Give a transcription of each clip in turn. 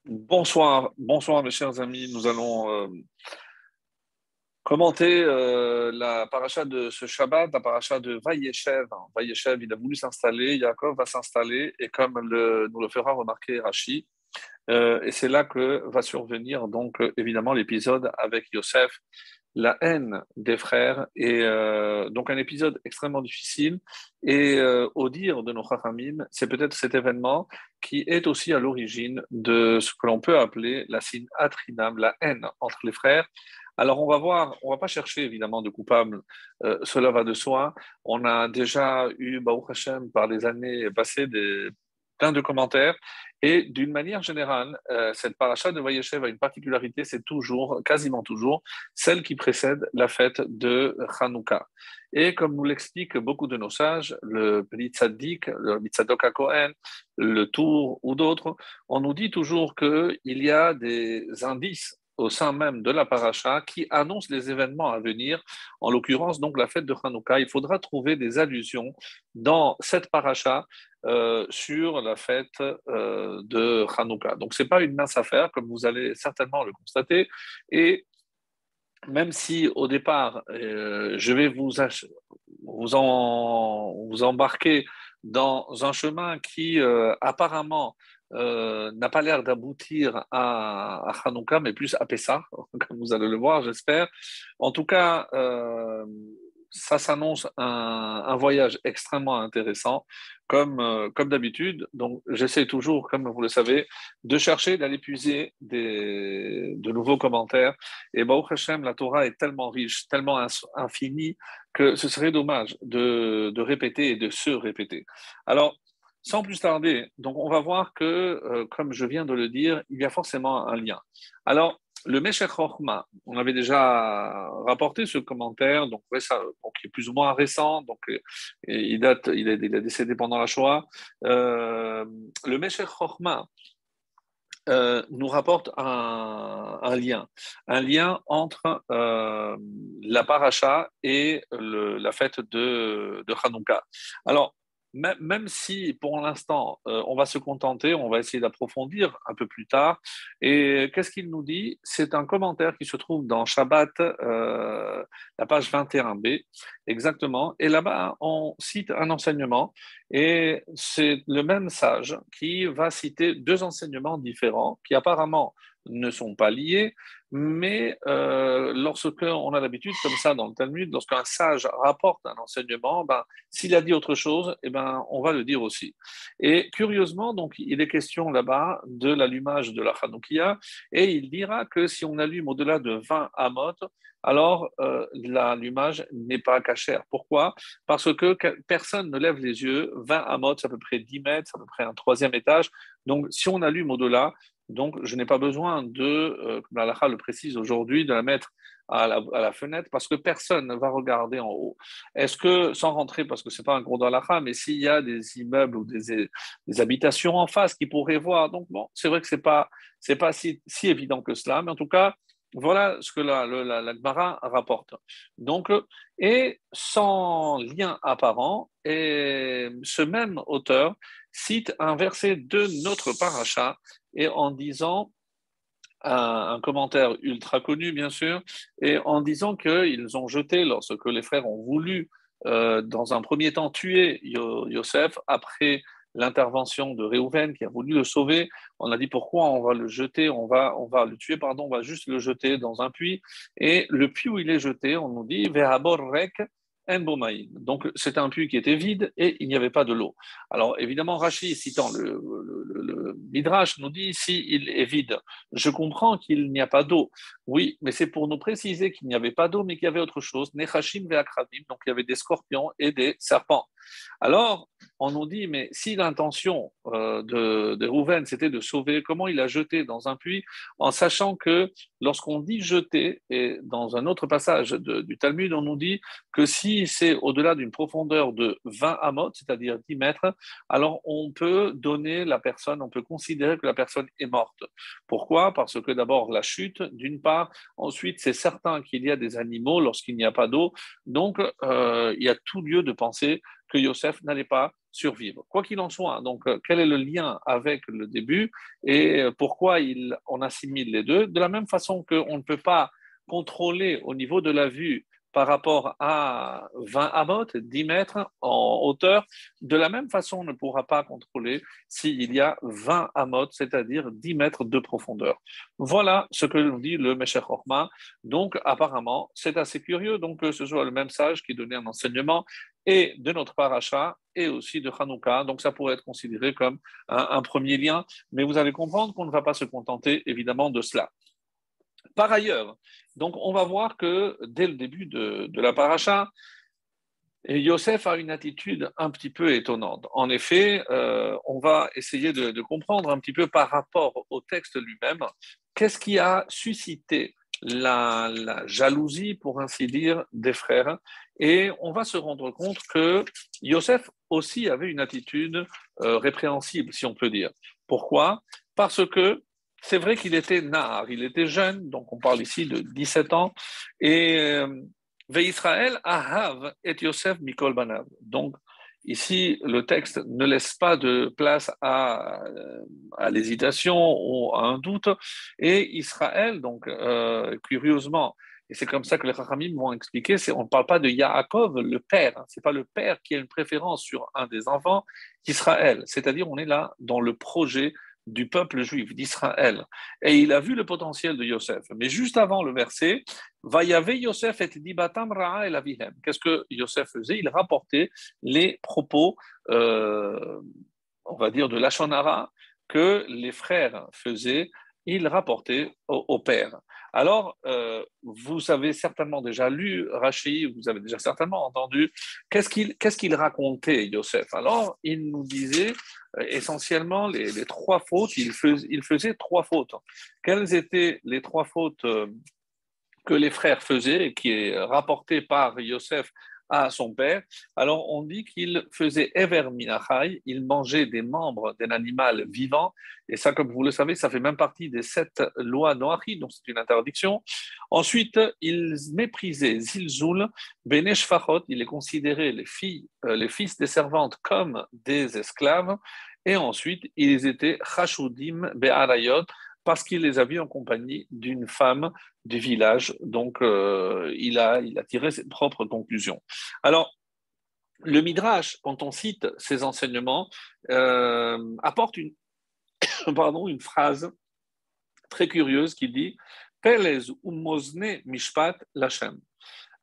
Bonsoir mes chers amis. Nous allons commenter la paracha de ce Shabbat, la paracha de Vayeshev. Vayeshev, il a voulu s'installer, Yaakov va s'installer, et comme nous le fera remarquer Rashi, et c'est là que va survenir donc évidemment l'épisode avec Yosef, la haine des frères, et donc un épisode extrêmement difficile. Et au dire de nos Chachamim, c'est peut-être cet événement qui est aussi à l'origine de ce que l'on peut appeler la sinat chinam, la haine entre les frères. Alors on va voir, on va pas chercher évidemment de coupables, cela va de soi. On a déjà eu, Baruch Hashem, par les années passées, plein de commentaires. Et d'une manière générale, cette paracha de Vayeshev a une particularité, c'est toujours, quasiment toujours, celle qui précède la fête de Hanouka. Et comme nous l'expliquent beaucoup de nos sages, le Tzaddik, le Tzadok HaKohen, le Tour ou d'autres, on nous dit toujours qu'il y a des indices au sein même de la paracha qui annoncent les événements à venir, en l'occurrence donc la fête de Hanouka. Il faudra trouver des allusions dans cette paracha sur la fête de Hanouka. Donc, ce n'est pas une mince affaire, comme vous allez certainement le constater. Et même si au départ, je vais vous embarquer dans un chemin qui apparemment n'a pas l'air d'aboutir à Hanouka, mais plus à Pessah, comme vous allez le voir, j'espère. En tout cas, ça s'annonce un voyage extrêmement intéressant, comme d'habitude. Donc, j'essaie toujours, comme vous le savez, de chercher, d'aller puiser de nouveaux commentaires. Et Baruch Hashem, la Torah est tellement riche, tellement infinie, que ce serait dommage de répéter et de se répéter. Alors, sans plus tarder, donc on va voir que, comme je viens de le dire, il y a forcément un lien. Alors, le Meshech Chochma, on avait déjà rapporté ce commentaire, donc, ouais, ça, donc qui est plus ou moins récent, donc il est décédé pendant la Shoah. Le Meshech Chochma nous rapporte un lien entre la paracha et la fête de Hanouka. Alors, même si pour l'instant on va se contenter, on va essayer d'approfondir un peu plus tard. Et qu'est-ce qu'il nous dit? C'est un commentaire qui se trouve dans Shabbat, la page 21b, exactement. Et là-bas, on cite un enseignement, et c'est le même sage qui va citer deux enseignements différents qui apparemment ne sont pas liés, mais lorsque on a l'habitude, comme ça dans le Talmud, lorsqu'un sage rapporte un enseignement, ben, s'il a dit autre chose, eh ben, on va le dire aussi. Et curieusement, donc, il est question là-bas de l'allumage de la Hanoukia, et il dira que si on allume au-delà de 20 amot, alors l'allumage n'est pas cachère. Pourquoi? Parce que personne ne lève les yeux. 20 amot, c'est à peu près 10 mètres, c'est à peu près un troisième étage. Donc, si on allume au-delà, donc je n'ai pas besoin comme la halakha le précise aujourd'hui, de la mettre à la fenêtre parce que personne ne va regarder en haut. Est-ce que, sans rentrer, parce que ce n'est pas un cours d'halakha, mais s'il y a des immeubles ou des habitations en face qui pourraient voir, donc bon, c'est vrai que c'est pas si évident que cela, mais en tout cas, voilà ce que la Gemara rapporte. Donc, et sans lien apparent, et ce même auteur cite un verset de notre paracha, et en disant un commentaire ultra connu, bien sûr, et en disant qu'ils ont jeté, lorsque les frères ont voulu, dans un premier temps, tuer Yosef, après l'intervention de Réhouven qui a voulu le sauver, on a dit pourquoi on va le jeter, on va le tuer, pardon, on va juste le jeter dans un puits. Et le puits où il est jeté, on nous dit, Vehabor rek en bomaïn. Donc c'est un puits qui était vide et il n'y avait pas de l'eau. Alors évidemment, Rashi, citant le Midrash, nous dit ici il est vide. Je comprends qu'il n'y a pas d'eau. Oui, mais c'est pour nous préciser qu'il n'y avait pas d'eau, mais qu'il y avait autre chose. Nechashim ve'akrabim, donc il y avait des scorpions et des serpents. Alors, on nous dit, mais si l'intention de Rouven, c'était de sauver, comment il a jeté dans un puits, en sachant que lorsqu'on dit jeter, et dans un autre passage du Talmud, on nous dit que si c'est au-delà d'une profondeur de 20 amot, c'est-à-dire 10 mètres, alors on peut donner la personne, on peut considérer que la personne est morte. Pourquoi? Parce que d'abord, la chute, d'une part, ensuite, c'est certain qu'il y a des animaux lorsqu'il n'y a pas d'eau, donc il y a tout lieu de penser que Yosef n'allait pas survivre. Quoi qu'il en soit, donc quel est le lien avec le début et pourquoi on assimile les deux? De la même façon qu'on ne peut pas contrôler au niveau de la vue par rapport à 20 amot, 10 mètres en hauteur, de la même façon, on ne pourra pas contrôler s'il y a 20 amot, c'est-à-dire 10 mètres de profondeur. Voilà ce que nous dit le Meshech Chochma. Donc, apparemment, c'est assez curieux donc, que ce soit le même sage qui donnait un enseignement et de notre paracha et aussi de Hanouka. Donc, ça pourrait être considéré comme un premier lien, mais vous allez comprendre qu'on ne va pas se contenter évidemment de cela. Par ailleurs, donc on va voir que dès le début de la paracha, Yosef a une attitude un petit peu étonnante. En effet, on va essayer de comprendre un petit peu par rapport au texte lui-même, qu'est-ce qui a suscité la jalousie, pour ainsi dire, des frères. Et on va se rendre compte que Yosef aussi avait une attitude répréhensible, si on peut dire. Pourquoi? Parce que c'est vrai qu'il était nahar, il était jeune, donc on parle ici de 17 ans, et Ve'Israël ahav et Yosef mikol banav. Donc, ici, le texte ne laisse pas de place à l'hésitation ou à un doute. Et Israël, donc, curieusement, et c'est comme ça que les Chachamim vont expliquer, on ne parle pas de Yaakov, le père, hein, ce n'est pas le père qui a une préférence sur un des enfants, Israël. C'est-à-dire, on est là dans le projet du peuple juif, d'Israël. Et il a vu le potentiel de Yosef. Mais juste avant le verset, Vayave Yosef et dibatam ra'a el avihem. Qu'est-ce que Yosef faisait? Il rapportait les propos, on va dire, de Lachon Hara que les frères faisaient. Il rapportait au père. Alors, vous avez certainement déjà lu Rashi, vous avez déjà certainement entendu. Qu'est-ce qu'il racontait, Yosef? Alors, il nous disait essentiellement les trois fautes. Il faisait trois fautes. Quelles étaient les trois fautes que les frères faisaient et qui est rapporté par Yosef à son père? Alors on dit qu'il faisait Ever Minachai, il mangeait des membres d'un animal vivant, et ça, comme vous le savez, ça fait même partie des 7 lois Noachi, donc c'est une interdiction. Ensuite, il méprisait Zilzul, Bene Shfachot, il les considérait les fils des servantes comme des esclaves, et ensuite ils étaient Chashudim Be'arayot, parce qu'il les a vus en compagnie d'une femme du village. Donc, il a tiré ses propres conclusions. Alors, le Midrash, quand on cite ses enseignements, apporte une phrase très curieuse qui dit Pelez ou Mosne Mishpat Lachem.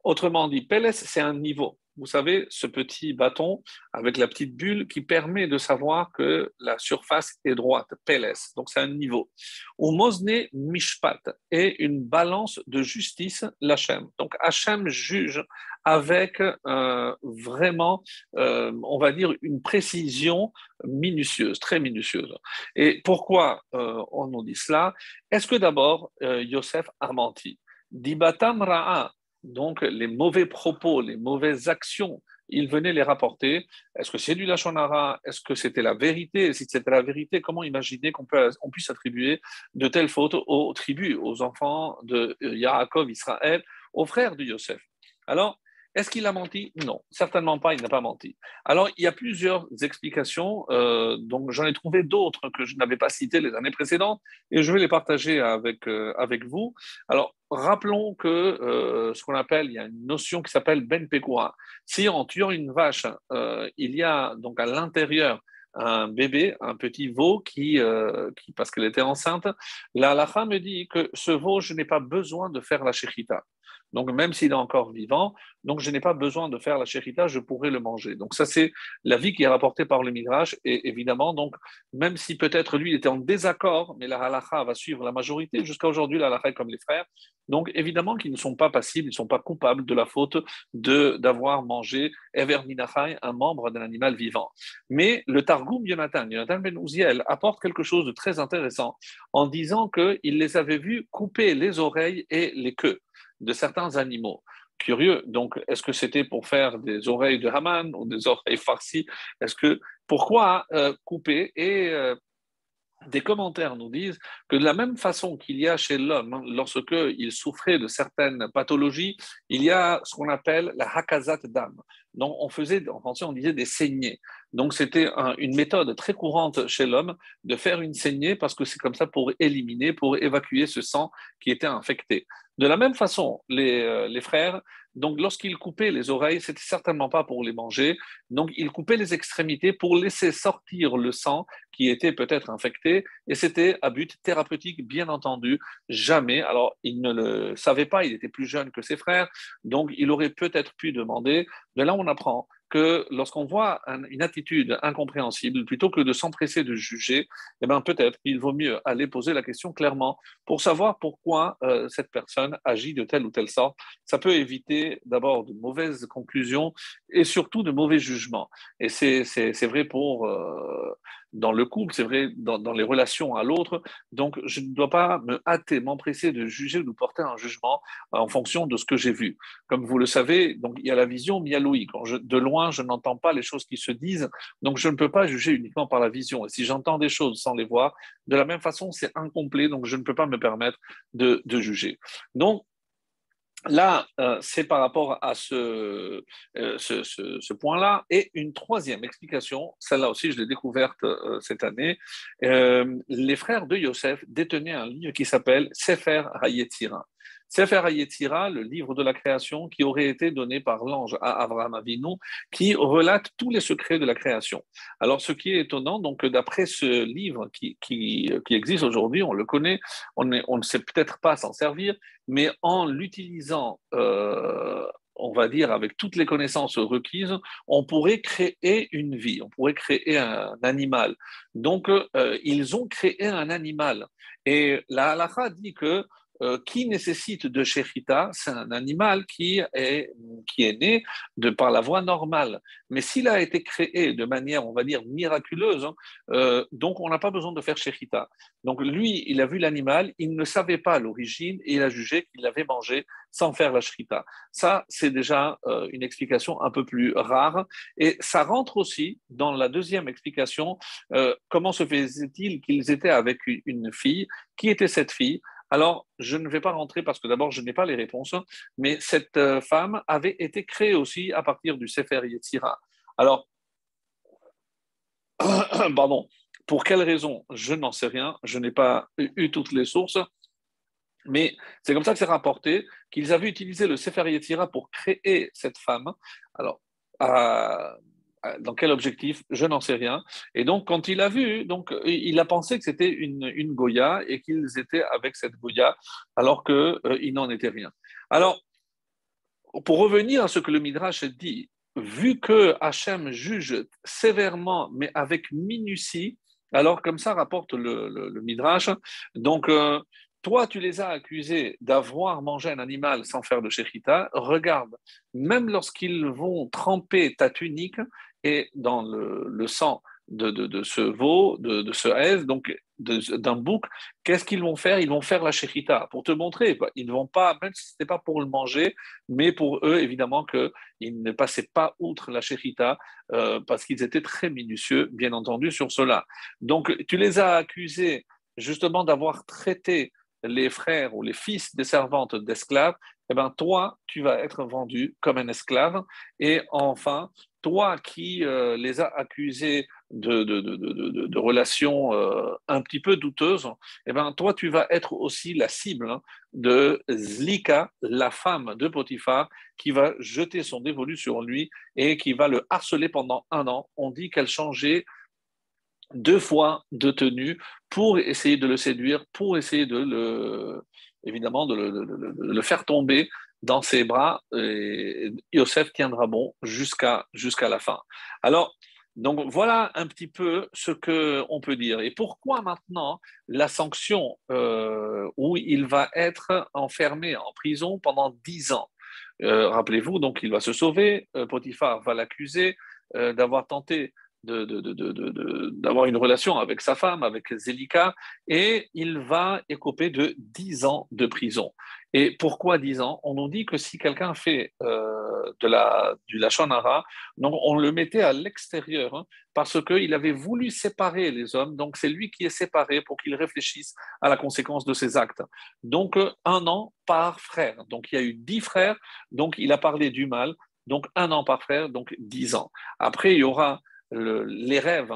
Autrement dit, Pélès, c'est un niveau. Vous savez, ce petit bâton avec la petite bulle qui permet de savoir que la surface est droite. Pélès, donc c'est un niveau. Ou Mosne Mishpat est une balance de justice, l'Hachem. Donc Hachem juge avec vraiment, on va dire, une précision minutieuse, très minutieuse. Et pourquoi on nous dit cela? Est-ce que d'abord, Yosef a menti? Dibatam Ra'a, donc les mauvais propos, les mauvaises actions, il venait les rapporter. Est-ce que c'est du Lachon Hara? Est-ce que c'était la vérité? Si c'était la vérité, comment imaginer qu'on puisse attribuer de telles fautes aux tribus, aux enfants de Yaakov, Israël, aux frères de Yosef? Alors, est-ce qu'il a menti? Non, certainement pas, il n'a pas menti. Alors, il y a plusieurs explications, donc j'en ai trouvé d'autres que je n'avais pas citées les années précédentes, et je vais les partager avec vous. Alors, rappelons que ce qu'on appelle, il y a une notion qui s'appelle Ben Pekouah. Si en tuant une vache, il y a donc à l'intérieur un bébé, un petit veau qui parce qu'elle était enceinte, la halakha me dit que ce veau, je n'ai pas besoin de faire la shechita. Donc, même s'il est encore vivant, donc je n'ai pas besoin de faire la shechita, je pourrais le manger. Donc, ça, c'est l'avis qui est rapporté par le Midrash. Et évidemment, donc, même si peut-être lui, il était en désaccord, mais la halakha va suivre la majorité. Jusqu'à aujourd'hui, la halakha est comme les frères. Donc, évidemment qu'ils ne sont pas passibles, ils ne sont pas coupables de la faute d'avoir mangé Ever Minachai, un membre d'un animal vivant. Mais le Targum Yonatan Ben Uziel, apporte quelque chose de très intéressant en disant qu'il les avait vus couper les oreilles et les queues de certains animaux. Curieux. Donc, est-ce que c'était pour faire des oreilles de Haman ou des oreilles farcies? Pourquoi couper? Et des commentaires nous disent que de la même façon qu'il y a chez l'homme, hein, lorsque il souffrait de certaines pathologies, il y a ce qu'on appelle la hakazat d'âme. Donc, en français, on disait des saignées. Donc, c'était une méthode très courante chez l'homme de faire une saignée parce que c'est comme ça pour éliminer, pour évacuer ce sang qui était infecté. De la même façon, les frères, donc lorsqu'ils coupaient les oreilles, c'était certainement pas pour les manger. Donc, ils coupaient les extrémités pour laisser sortir le sang qui était peut-être infecté, et c'était à but thérapeutique, bien entendu, jamais. Alors, il ne le savait pas, il était plus jeune que ses frères, donc il aurait peut-être pu demander. De là, on apprend que lorsqu'on voit une attitude incompréhensible, plutôt que de s'empresser de juger, eh ben, peut-être il vaut mieux aller poser la question clairement pour savoir pourquoi cette personne agit de telle ou telle sorte. Ça peut éviter d'abord de mauvaises conclusions et surtout de mauvais jugements. Et c'est vrai pour dans le couple, c'est vrai dans les relations à l'autre. Donc, je ne dois pas me hâter, m'empresser de juger ou de porter un jugement en fonction de ce que j'ai vu. Comme vous le savez, donc il y a la vision, mais il y a l'ouïe. De loin, je n'entends pas les choses qui se disent, donc je ne peux pas juger uniquement par la vision. Et si j'entends des choses sans les voir, de la même façon, c'est incomplet, donc je ne peux pas me permettre de juger. Donc, là, c'est par rapport à ce point-là. Et une troisième explication, celle-là aussi, je l'ai découverte cette année. Les frères de Yosef détenaient un livre qui s'appelle Sefer HaYetzira. Sefer HaYetzira, le livre de la création qui aurait été donné par l'ange à Abraham Avinu, qui relate tous les secrets de la création. Alors, ce qui est étonnant, donc, d'après ce livre qui existe aujourd'hui, on le connaît, on ne sait peut-être pas s'en servir, mais en l'utilisant, on va dire, avec toutes les connaissances requises, on pourrait créer une vie, on pourrait créer un animal. Donc, ils ont créé un animal. Et la halakha dit que qui nécessite de shechita, c'est un animal qui est né par la voie normale. Mais s'il a été créé de manière, on va dire, miraculeuse, hein, donc on n'a pas besoin de faire shechita. Donc lui, il a vu l'animal, il ne savait pas l'origine et il a jugé qu'il l'avait mangé sans faire la shrita. Ça, c'est déjà une explication un peu plus rare. Et ça rentre aussi dans la deuxième explication. Comment se faisait-il qu'ils étaient avec une fille? Qui était cette fille? Alors, je ne vais pas rentrer parce que d'abord, je n'ai pas les réponses, mais cette femme avait été créée aussi à partir du Sefer Yetzira. Alors, pardon, pour quelle raison? Je n'en sais rien, je n'ai pas eu toutes les sources, mais c'est comme ça que c'est rapporté qu'ils avaient utilisé le Sefer Yetzira pour créer cette femme. Alors, dans quel objectif? Je n'en sais rien. Et donc, quand il a vu, donc, il a pensé que c'était une Goya et qu'ils étaient avec cette Goya, alors qu'il n'en était rien. Alors, pour revenir à ce que le Midrash dit, vu que Hachem juge sévèrement, mais avec minutie, alors comme ça rapporte le Midrash, donc toi, tu les as accusés d'avoir mangé un animal sans faire de shechita. Regarde, même lorsqu'ils vont tremper ta tunique et dans le sang de ce veau, de ce hèse, donc d'un bouc, qu'est-ce qu'ils vont faire? Ils vont faire la shechita pour te montrer. Ils ne vont pas, même si ce n'était pas pour le manger, mais pour eux, évidemment, qu'ils ne passaient pas outre la shechita parce qu'ils étaient très minutieux, bien entendu, sur cela. Donc, tu les as accusés justement d'avoir traité les frères ou les fils des servantes d'esclaves, eh ben toi, tu vas être vendu comme un esclave. Et enfin, toi qui les as accusés de relations un petit peu douteuses, eh ben toi, tu vas être aussi la cible de Zlika, la femme de Potiphar, qui va jeter son dévolu sur lui et qui va le harceler pendant 1 an. On dit qu'elle changeait 2 fois de tenue pour essayer de le séduire, pour essayer évidemment, de le faire tomber dans ses bras. Et Yosef tiendra bon jusqu'à la fin. Alors, donc voilà un petit peu ce qu'on peut dire. Et pourquoi maintenant la sanction où il va être enfermé en prison pendant 10 ans? Rappelez-vous, donc il va se sauver, Potiphar va l'accuser d'avoir tenté d'avoir une relation avec sa femme, avec Zélika, et il va écoper de 10 ans de prison. Et pourquoi 10 ans? On nous dit que si quelqu'un fait du Lachon Hara, donc on le mettait à l'extérieur, hein, parce qu'il avait voulu séparer les hommes, donc c'est lui qui est séparé pour qu'il réfléchisse à la conséquence de ses actes. Donc 1 an par frère. Donc il y a eu 10 frères, donc il a parlé du mal, donc 1 an par frère, donc 10 ans. Après, il y aura les rêves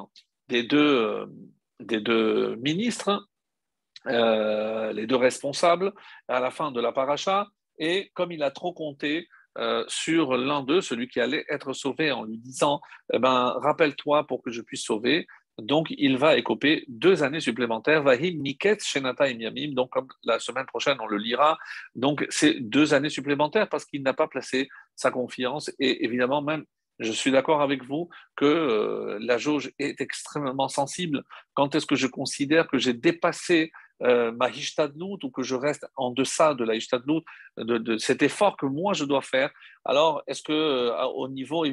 des deux, euh, des deux ministres, les deux responsables, à la fin de la paracha, et comme il a trop compté sur l'un d'eux, celui qui allait être sauvé, en lui disant eh ben, rappelle-toi pour que je puisse sauver. Donc, il va écoper 2 années supplémentaires. Vahim Miket Shenata et Miamim. Donc, comme la semaine prochaine, on le lira. Donc, c'est 2 années supplémentaires parce qu'il n'a pas placé sa confiance. Et évidemment, même, je suis d'accord avec vous que la jauge est extrêmement sensible. Quand est-ce que je considère que j'ai dépassé ma hishtadlout ou que je reste en deçà de la hishtadlout, de cet effort que moi je dois faire, alors est-ce que au niveau,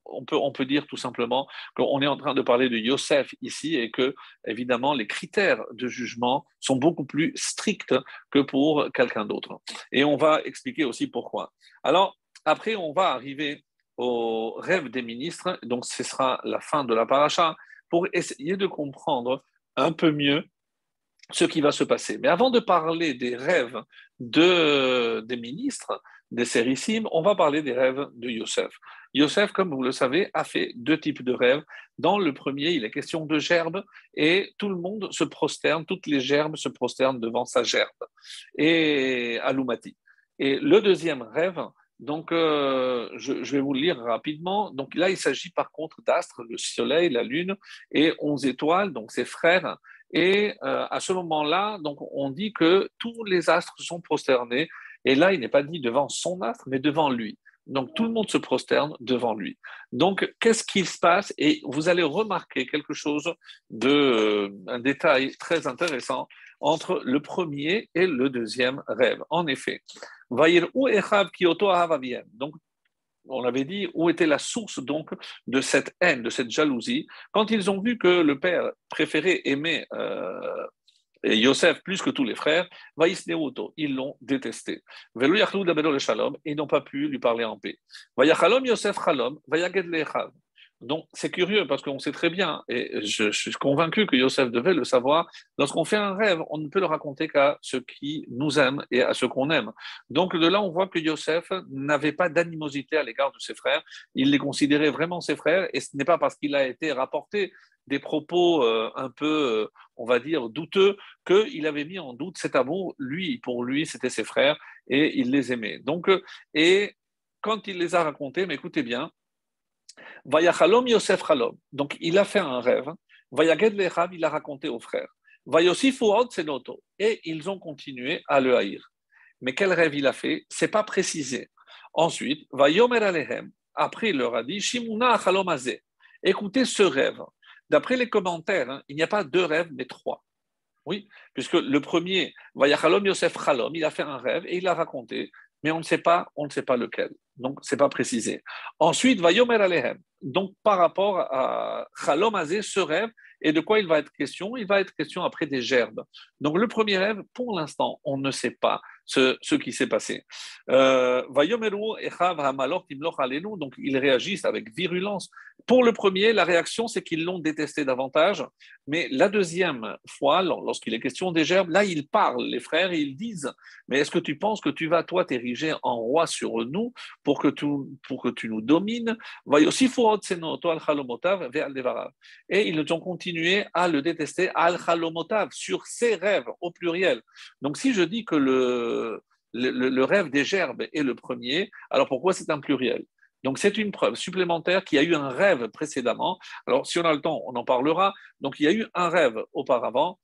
on peut dire tout simplement qu'on est en train de parler de Yosef ici et que, évidemment, les critères de jugement sont beaucoup plus stricts que pour quelqu'un d'autre. Et on va expliquer aussi pourquoi. Alors, après, on va arriver au rêve des ministres, donc ce sera la fin de la paracha, pour essayer de comprendre un peu mieux ce qui va se passer. Mais avant de parler des rêves des ministres, des Sérissim, on va parler des rêves de Yosef. Yosef, comme vous le savez, a fait 2 types de rêves. Dans le premier, il est question de gerbe et tout le monde se prosterne, toutes les gerbes se prosternent devant sa gerbe et Alumati. Et le deuxième rêve, donc je vais vous le lire rapidement. Donc là, il s'agit par contre d'astres, le soleil, la lune et 11 étoiles, donc ses frères. Et à ce moment-là, donc on dit que tous les astres sont prosternés. Et là, il n'est pas dit devant son astre, mais devant lui. Donc tout le monde se prosterne devant lui. Donc qu'est-ce qui se passe? Et vous allez remarquer quelque chose un détail très intéressant entre le premier et le deuxième rêve. En effet, donc on avait dit où était la source donc de cette haine, de cette jalousie, quand ils ont vu que le père préféré aimait Yosef plus que tous les frères, ils l'ont détesté. Et ils n'ont pas pu lui parler en paix. Yosef chalom, donc, c'est curieux parce qu'on sait très bien, et je suis convaincu que Yosef devait le savoir, lorsqu'on fait un rêve, on ne peut le raconter qu'à ceux qui nous aiment et à ceux qu'on aime. Donc, de là, on voit que Yosef n'avait pas d'animosité à l'égard de ses frères. Il les considérait vraiment ses frères, et ce n'est pas parce qu'il a été rapporté des propos un peu, on va dire, douteux, qu'il avait mis en doute cet amour. Lui, pour lui, c'était ses frères, et il les aimait. Donc, et quand il les a racontés, mais écoutez bien, Vayachalom Yosef Chalom. Donc, il a fait un rêve. Vayaged Lechav, il a raconté aux frères. Vayosifu od senoto. Et ils ont continué à le haïr. Mais quel rêve il a fait? C'est pas précisé. Ensuite, Vayomer Alehem. Après, il leur a dit Shimuna Chalom Azeh. Écoutez ce rêve. D'après les commentaires, hein, il n'y a pas 2 rêves, mais 3. Oui, puisque le premier, Vayachalom Yosef Chalom, il a fait un rêve et il l'a raconté, mais on ne sait pas lequel. Donc, ce n'est pas précisé. Ensuite, Vayomer Alehem. Donc, par rapport à Chalom Azé, ce rêve, et de quoi il va être question? Il va être question après des gerbes. Donc, le premier rêve, pour l'instant, on ne sait pas ce qui s'est passé. Vayomeru Echav Hamalor Timloch Alenu. Donc, ils réagissent avec virulence. Pour le premier, la réaction, c'est qu'ils l'ont détesté davantage. Mais la deuxième fois, lorsqu'il est question des gerbes, là, ils parlent, les frères, et ils disent, mais est-ce que tu penses que tu vas, toi, t'ériger en roi sur nous pour que tu nous domines? Et ils ont continué à le détester, al-khalomotav, sur ses rêves, au pluriel. Donc, si je dis que le rêve des gerbes est le premier, alors pourquoi c'est un pluriel? Donc, c'est une preuve supplémentaire qu'il y a eu un rêve précédemment. Alors, si on a le temps, on en parlera. Donc, il y a eu un rêve auparavant.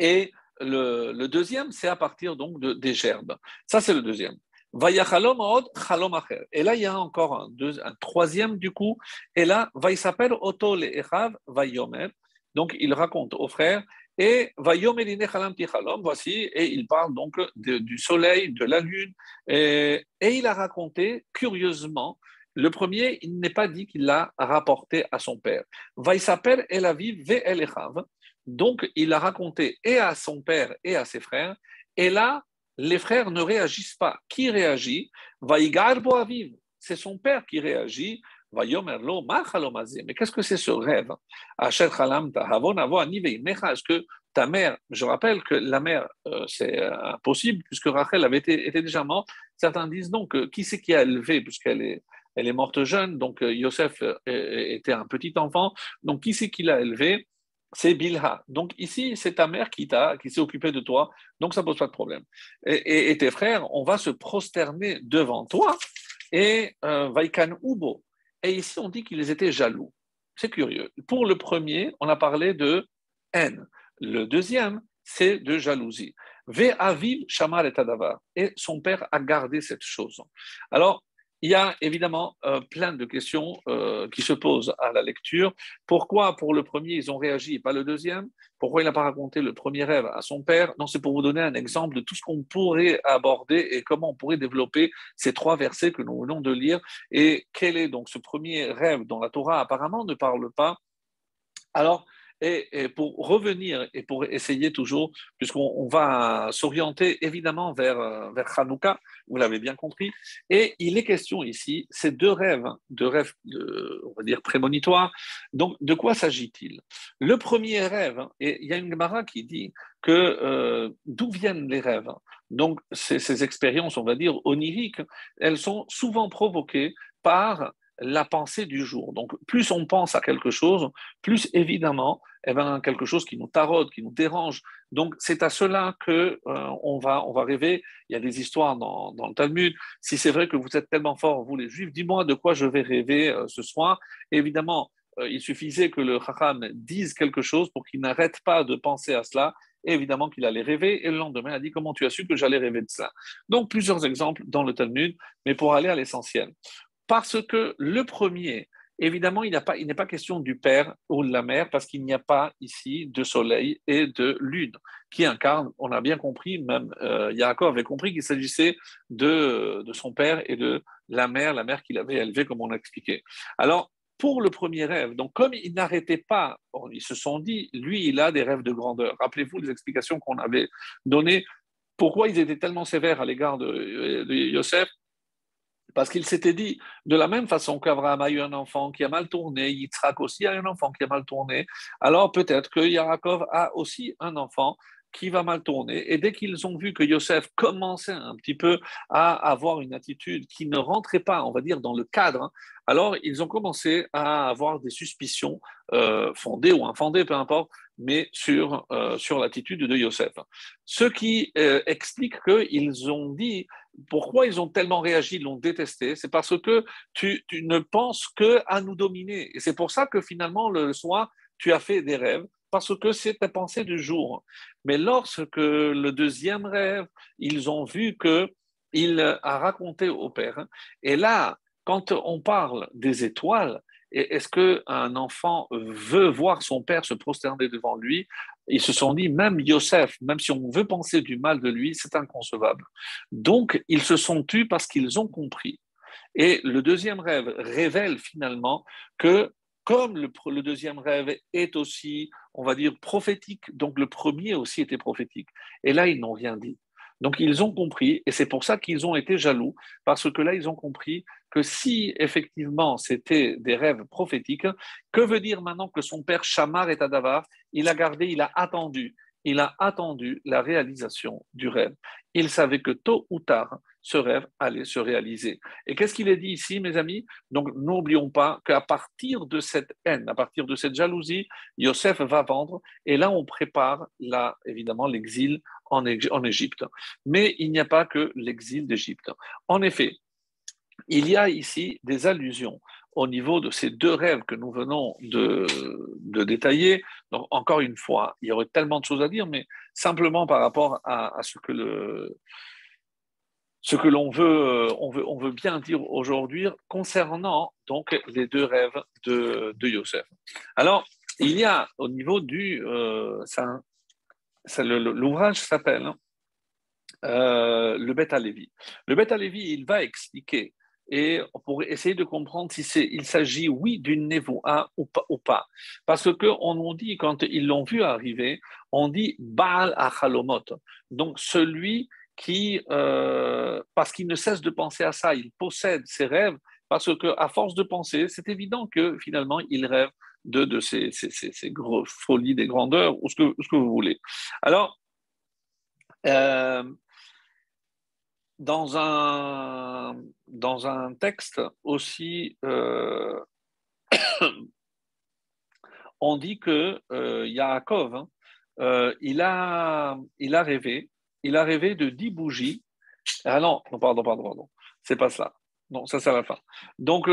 Et le deuxième, c'est à partir donc des gerbes. Ça, c'est le deuxième. Vayachalom od chalom acher. Et là, il y a encore un troisième du coup. Et là, s'appelle Oto le Echav Vayomer. Donc, il raconte aux frères. Et Vayomer ine chalam ti chalom, voici. Et il parle donc du soleil, de la lune. Et il a raconté, curieusement, Le premier, il n'est pas dit qu'il l'a rapporté à son père. Vaïsaper el aviv ve el echav. Donc, il a raconté et à son père et à ses frères. Et là, les frères ne réagissent pas. Qui réagit? Vaïgar bo aviv. C'est son père qui réagit. Vayomerlo ma chalomazé. Mais qu'est-ce que c'est ce rêve? Asher chalamta havon avo ani veimecha. Est-ce que ta mère, je rappelle que la mère, c'est impossible, puisque Rachel était déjà morte. Certains disent donc, qui c'est qui a élevé, elle est morte jeune, donc Yosef était un petit enfant, donc qui c'est qui l'a élevé? C'est Bilha. Donc ici, c'est ta mère qui s'est occupée de toi, donc ça ne pose pas de problème. Et tes frères, on va se prosterner devant toi, et Vaikan Ubo. Et ici, on dit qu'ils étaient jaloux. C'est curieux. Pour le premier, on a parlé de haine. Le deuxième, c'est de jalousie. Ve aviv shamar et tadavar. Et son père a gardé cette chose. Alors, il y a évidemment plein de questions qui se posent à la lecture. Pourquoi pour le premier ils ont réagi et pas le deuxième? Pourquoi il n'a pas raconté le premier rêve à son père? Non, c'est pour vous donner un exemple de tout ce qu'on pourrait aborder et comment on pourrait développer ces trois versets que nous venons de lire. Et quel est donc ce premier rêve dont la Torah apparemment ne parle pas? Alors, et pour revenir et pour essayer toujours, puisqu'on va s'orienter évidemment vers Hanouka, vous l'avez bien compris, et il est question ici, ces deux rêves on va dire prémonitoires. Donc, de quoi s'agit-il? Le premier rêve, et il y a une Gemara qui dit que d'où viennent les rêves? Donc, ces expériences, on va dire, oniriques, elles sont souvent provoquées par la pensée du jour. Donc, plus on pense à quelque chose, plus évidemment, eh ben, quelque chose qui nous taraude, qui nous dérange. Donc, c'est à cela que on va rêver. Il y a des histoires dans le Talmud. Si c'est vrai que vous êtes tellement forts, vous les Juifs, dis-moi de quoi je vais rêver ce soir. Et évidemment, il suffisait que le Chacham dise quelque chose pour qu'il n'arrête pas de penser à cela. Et évidemment qu'il allait rêver. Et le lendemain, il a dit comment tu as su que j'allais rêver de cela. Donc, plusieurs exemples dans le Talmud, mais pour aller à l'essentiel. Parce que le premier, évidemment, il n'est pas question du père ou de la mère, parce qu'il n'y a pas ici de soleil et de lune qui incarnent, on a bien compris, même Yaakov avait compris qu'il s'agissait de son père et de la mère qu'il avait élevée, comme on a expliqué. Alors, pour le premier rêve, donc comme ils n'arrêtaient pas, ils se sont dit, lui, il a des rêves de grandeur. Rappelez-vous les explications qu'on avait données, pourquoi ils étaient tellement sévères à l'égard de Yosef, parce qu'il s'était dit, de la même façon qu'Abraham a eu un enfant qui a mal tourné, Yitzhak aussi a un enfant qui a mal tourné, alors peut-être que Yaakov a aussi un enfant qui va mal tourner. Et dès qu'ils ont vu que Yosef commençait un petit peu à avoir une attitude qui ne rentrait pas, on va dire, dans le cadre, alors ils ont commencé à avoir des suspicions fondées ou infondées, peu importe, mais sur l'attitude de Yosef. Ce qui explique qu'ils ont dit pourquoi ils ont tellement réagi, ils l'ont détesté, c'est parce que tu ne penses qu'à nous dominer. Et c'est pour ça que finalement, le soir, tu as fait des rêves, parce que c'est ta pensée du jour. Mais lorsque le deuxième rêve, ils ont vu qu'il a raconté au père. Et là, quand on parle des étoiles, est-ce qu'un enfant veut voir son père se prosterner devant lui? Ils se sont dit, même Yosef, même si on veut penser du mal de lui, c'est inconcevable. Donc, ils se sont tus parce qu'ils ont compris. Et le deuxième rêve révèle finalement que, comme le deuxième rêve est aussi, on va dire, prophétique, donc le premier aussi était prophétique. Et là, ils n'ont rien dit. Donc, ils ont compris, et c'est pour ça qu'ils ont été jaloux, parce que là, ils ont compris que si effectivement c'était des rêves prophétiques, que veut dire maintenant que son père Shamar et Tadavar, il a attendu la réalisation du rêve. Il savait que tôt ou tard, ce rêve allait se réaliser. Et qu'est-ce qu'il est dit ici, mes amis? Donc, n'oublions pas qu'à partir de cette haine, à partir de cette jalousie, Yosef va vendre, et là, on prépare, là, évidemment, l'exil en Égypte. Mais il n'y a pas que l'exil d'Égypte. En effet, il y a ici des allusions au niveau de ces deux rêves que nous venons de détailler. Donc, encore une fois, il y aurait tellement de choses à dire, mais simplement par rapport à ce que l'on veut, on veut bien dire aujourd'hui concernant donc les deux rêves de Yosef. Alors, il y a au niveau l'ouvrage s'appelle le Beth Alevi. Le Beth Alevi, il va expliquer et pour essayer de comprendre si il s'agit, oui, d'une névoa ou pas. Parce que on nous dit, quand ils l'ont vu arriver, on dit Baal Achalomot. Donc celui qui, parce qu'il ne cesse de penser à ça, il possède ses rêves, parce qu'à force de penser, c'est évident que finalement, il rêve de ces grosses folies, des grandeurs, ou ce que vous voulez. Alors, euh, dans un texte aussi, on dit que Yaakov, hein, il a rêvé de 10 bougies. Ah non, non, pardon, c'est pas ça. Non, ça c'est à la fin. Donc,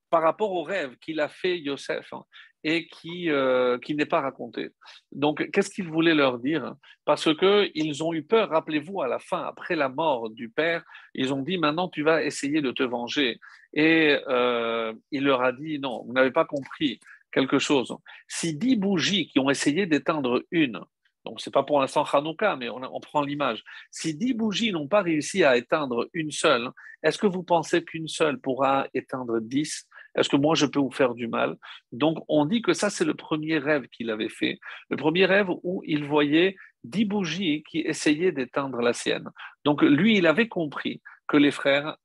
par rapport au rêve qu'il a fait Yosef, hein, et qui n'est pas raconté. Donc, qu'est-ce qu'il voulait leur dire? Parce qu'ils ont eu peur, rappelez-vous, à la fin, après la mort du père, ils ont dit, maintenant tu vas essayer de te venger. Et il leur a dit, non, vous n'avez pas compris quelque chose. Si 10 bougies qui ont essayé d'éteindre une, donc c'est pas pour l'instant Hanouka, mais on prend l'image. Si 10 bougies n'ont pas réussi à éteindre une seule, est-ce que vous pensez qu'une seule pourra éteindre 10? Est-ce que moi je peux vous faire du mal? Donc on dit que ça c'est le premier rêve qu'il avait fait, le premier rêve où il voyait 10 bougies qui essayaient d'éteindre la sienne. Donc lui il avait compris que les frères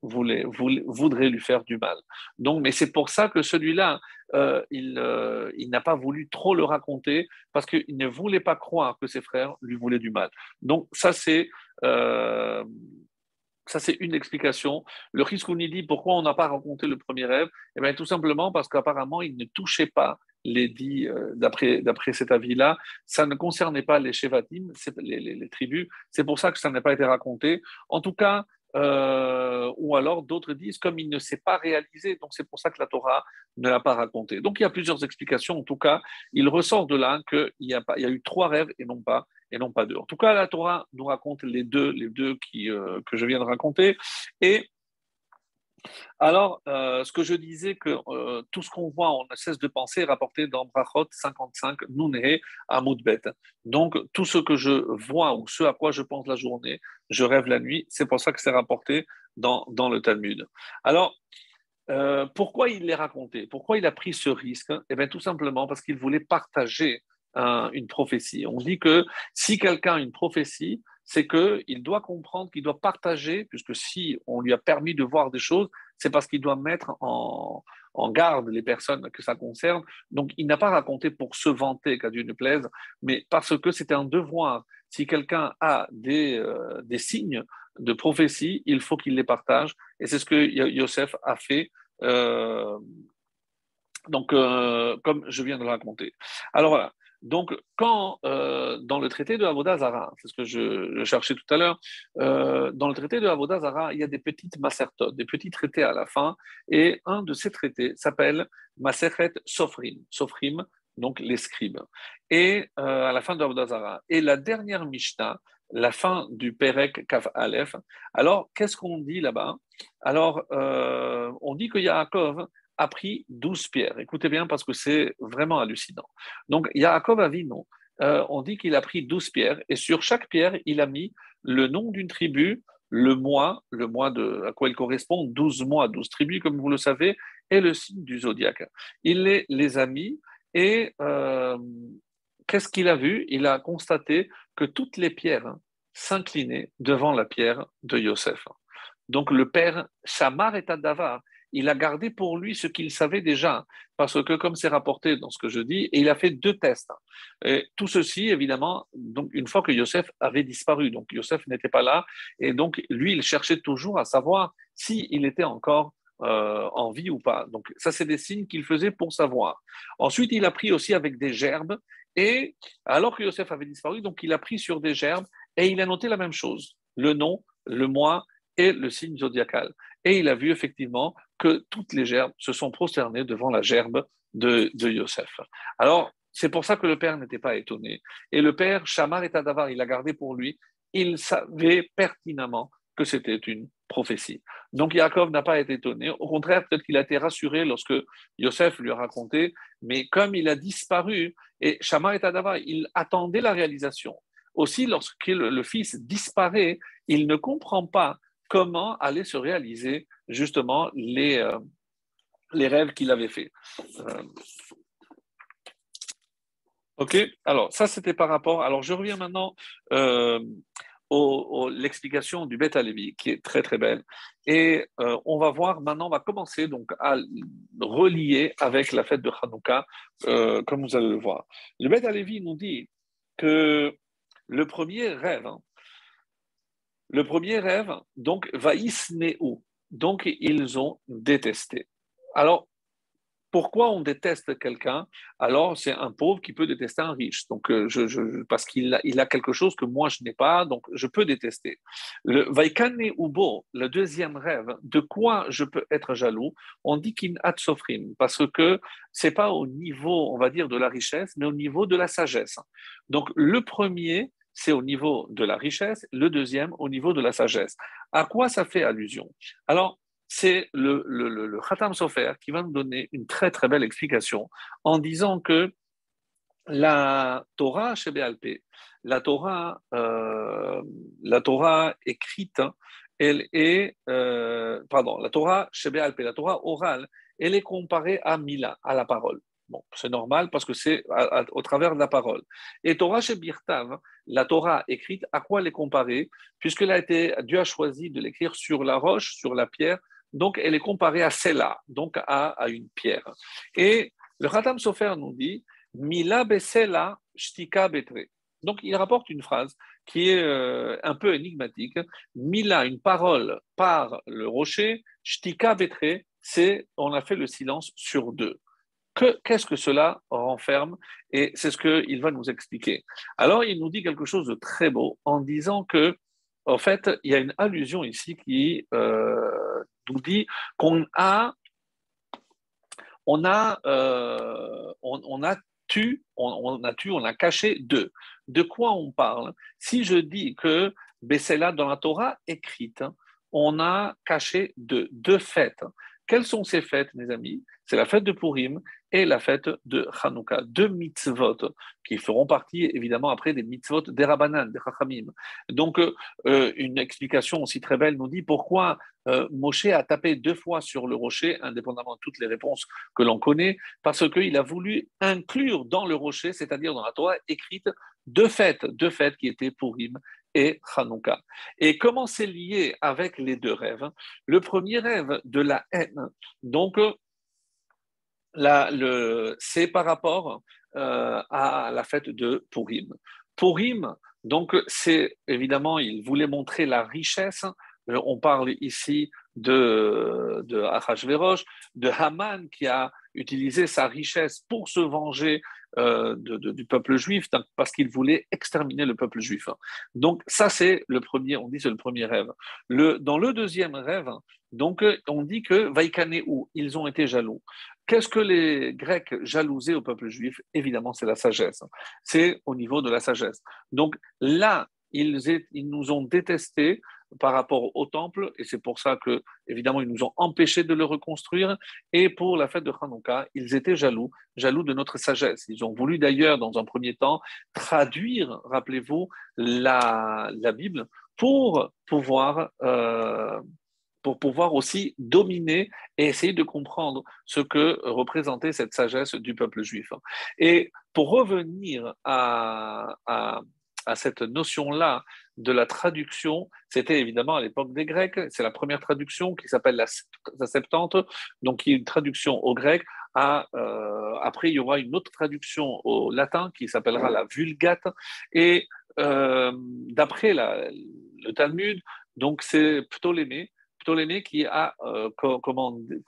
voudraient lui faire du mal. Donc, mais c'est pour ça que celui-là, il n'a pas voulu trop le raconter parce qu'il ne voulait pas croire que ses frères lui voulaient du mal. Donc, euh, ça, c'est une explication. Le Chizkouni dit pourquoi on n'a pas raconté le premier rêve. Eh bien, tout simplement parce qu'apparemment, il ne touchait pas les dix, d'après cet avis-là. Ça ne concernait pas les Shevatim, les tribus. C'est pour ça que ça n'a pas été raconté. En tout cas, ou alors d'autres disent comme il ne s'est pas réalisé, donc c'est pour ça que la Torah ne l'a pas raconté. Donc il y a plusieurs explications. En tout cas, il ressort de là il y a eu 3 rêves et non pas 2. En tout cas, la Torah nous raconte les deux que je viens de raconter. Et alors, ce que je disais, que tout ce qu'on voit, on ne cesse de penser, est rapporté dans Brachot 55, Nouné, Amoudbet. Donc, tout ce que je vois ou ce à quoi je pense la journée, je rêve la nuit. C'est pour ça que c'est rapporté dans le Talmud. Alors, pourquoi il l'est raconté? Pourquoi il a pris ce risque? Eh bien, tout simplement parce qu'il voulait partager une prophétie. On dit que si quelqu'un a une prophétie, c'est qu'il doit comprendre qu'il doit partager, puisque si on lui a permis de voir des choses, c'est parce qu'il doit mettre en garde les personnes que ça concerne. Donc, il n'a pas raconté pour se vanter, qu'à Dieu ne plaise, mais parce que c'était un devoir. Si quelqu'un a des signes de prophétie, il faut qu'il les partage. Et c'est ce que Yosef a fait, euh, comme je viens de le raconter. Alors voilà. Donc, quand dans le traité de Avodah Zarah, c'est ce que je cherchais tout à l'heure, dans le traité de Avodah Zarah, il y a des petites masertot, des petits traités à la fin, et un de ces traités s'appelle Maseret Sofrim, Sofrim, donc les scribes, et à la fin de Avodah Zarah. Et la dernière Mishnah, la fin du Perek Kaf Aleph, alors qu'est-ce qu'on dit là-bas? Alors, on dit que Yaakov a pris 12 pierres. Écoutez bien parce que c'est vraiment hallucinant. Donc, Yaakov Avinu, on dit qu'il a pris 12 pierres et sur chaque pierre, il a mis le nom d'une tribu, le mois à quoi il correspond, 12 mois, 12 tribus, comme vous le savez, et le signe du zodiaque. Il les a mis et qu'est-ce qu'il a vu? Il a constaté que toutes les pierres s'inclinaient devant la pierre de Yosef. Donc le père Shamar et Davar, il a gardé pour lui ce qu'il savait déjà, parce que comme c'est rapporté dans ce que je dis, et il a fait 2 tests. Et tout ceci, évidemment, donc une fois que Yosef avait disparu, donc Yosef n'était pas là, et donc lui, il cherchait toujours à savoir s'il était encore en vie ou pas. Donc ça, c'est des signes qu'il faisait pour savoir. Ensuite, il a pris aussi avec des gerbes, et alors que Yosef avait disparu, donc il a pris sur des gerbes, et il a noté la même chose, le nom, le mois, et le signe zodiacal. Et il a vu effectivement que toutes les gerbes se sont prosternées devant la gerbe de Yosef. Alors, c'est pour ça que le père n'était pas étonné. Et le père, Shamar et Tadavar, il l'a gardé pour lui. Il savait pertinemment que c'était une prophétie. Donc Yaakov n'a pas été étonné. Au contraire, peut-être qu'il a été rassuré lorsque Yosef lui a raconté, mais comme il a disparu, et Shamar et Tadavar, il attendait la réalisation. Aussi, lorsque le fils disparaît, il ne comprend pas comment allaient se réaliser justement les rêves qu'il avait faits. Euh, ok, alors ça c'était par rapport. Alors je reviens maintenant euh, l'explication du Beth Alevi qui est très très belle. Et on va voir maintenant, on va commencer donc à relier avec la fête de Hanouka, comme vous allez le voir. Le Beth Alevi nous dit que le premier rêve, hein, le premier rêve, donc, Vaïsneu, donc ils ont détesté. Alors, pourquoi on déteste quelqu'un? Alors, c'est un pauvre qui peut détester un riche. Donc, parce qu'il a quelque chose que moi, je n'ai pas, donc je peux détester. Le Vaikane Ubo, le deuxième rêve, de quoi je peux être jaloux? On dit qu'il sofrim, parce que c'est pas au niveau, on va dire, de la richesse, mais au niveau de la sagesse. Donc, le premier, c'est au niveau de la richesse, le deuxième, au niveau de la sagesse. À quoi ça fait allusion? Alors, c'est le Khatam Sofer qui va nous donner une très très belle explication en disant que la Torah chez Béalpé, la Torah écrite, elle est, pardon, la Torah chez Béalpé, la Torah orale, elle est comparée à Mila, à la parole. Bon, c'est normal parce que c'est au travers de la parole. Et Torah chez Birtav, la Torah écrite, à quoi elle est comparée? Dieu a choisi de l'écrire sur la roche, sur la pierre, donc elle est comparée à Sela, donc à une pierre. Et le Khatam Sofer nous dit, Mila besela shtika betre. Donc, il rapporte une phrase qui est un peu énigmatique. Mila, une parole par le rocher, shtika betre, c'est on a fait le silence sur deux. Qu'est-ce que cela renferme? Et c'est ce qu'il va nous expliquer. Alors, il nous dit quelque chose de très beau en disant que, en fait, il y a une allusion ici qui nous dit qu'on a on a on a caché deux. De quoi on parle? Si je dis que Bessela dans la Torah écrite, on a caché deux fêtes. Quelles sont ces fêtes, mes amis? C'est la fête de Purim et la fête de Hanouka, deux mitzvot qui feront partie évidemment après des mitzvot des Rabbanan, des Chachamim. Donc, une explication aussi très belle nous dit pourquoi Moshe a tapé deux fois sur le rocher, indépendamment de toutes les réponses que l'on connaît, parce qu'il a voulu inclure dans le rocher, c'est-à-dire dans la Torah écrite, deux fêtes qui étaient Purim et Hanouka. Et comment c'est lié avec les deux rêves? Le premier rêve de la haine, donc c'est par rapport à la fête de Purim. Purim, donc c'est évidemment, il voulait montrer la richesse. On parle ici de Achashverosh, de Haman qui a utilisé sa richesse pour se venger du peuple juif parce qu'il voulait exterminer le peuple juif. Donc ça c'est le premier, on dit c'est le premier rêve. Dans le deuxième rêve, donc on dit que Vaikaneu, ils ont été jaloux. Qu'est-ce que les Grecs jalousaient au peuple juif? Évidemment, c'est la sagesse. C'est au niveau de la sagesse. Donc là, ils nous ont détestés par rapport au temple, et c'est pour ça que, évidemment, ils nous ont empêchés de le reconstruire. Et pour la fête de Hanouka, ils étaient jaloux de notre sagesse. Ils ont voulu d'ailleurs, dans un premier temps, traduire, rappelez-vous, la Bible pour pouvoir aussi dominer et essayer de comprendre ce que représentait cette sagesse du peuple juif. Et pour revenir à cette notion-là de la traduction, c'était évidemment à l'époque des Grecs, c'est la première traduction qui s'appelle la Septante, donc qui est une traduction au grec. Après, il y aura une autre traduction au latin qui s'appellera la Vulgate. Et d'après le Talmud, donc c'est Ptolémée qui a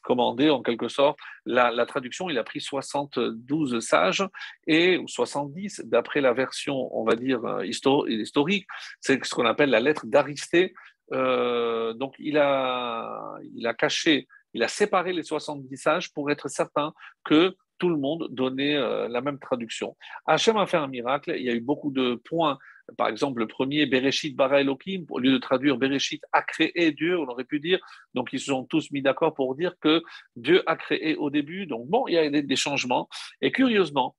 commandé en quelque sorte la traduction. Il a pris 72 sages ou 70 d'après la version, on va dire, historique. C'est ce qu'on appelle la lettre d'Aristée. Donc il a caché, il a séparé les 70 sages pour être certain que tout le monde donnait la même traduction. Hachem a fait un miracle, il y a eu beaucoup de points. Par exemple, le premier, Bereshit bara Elohim, au lieu de traduire Bereshit a créé Dieu, on aurait pu dire. Donc, ils se sont tous mis d'accord pour dire que Dieu a créé au début. Donc, bon, il y a des changements. Et curieusement,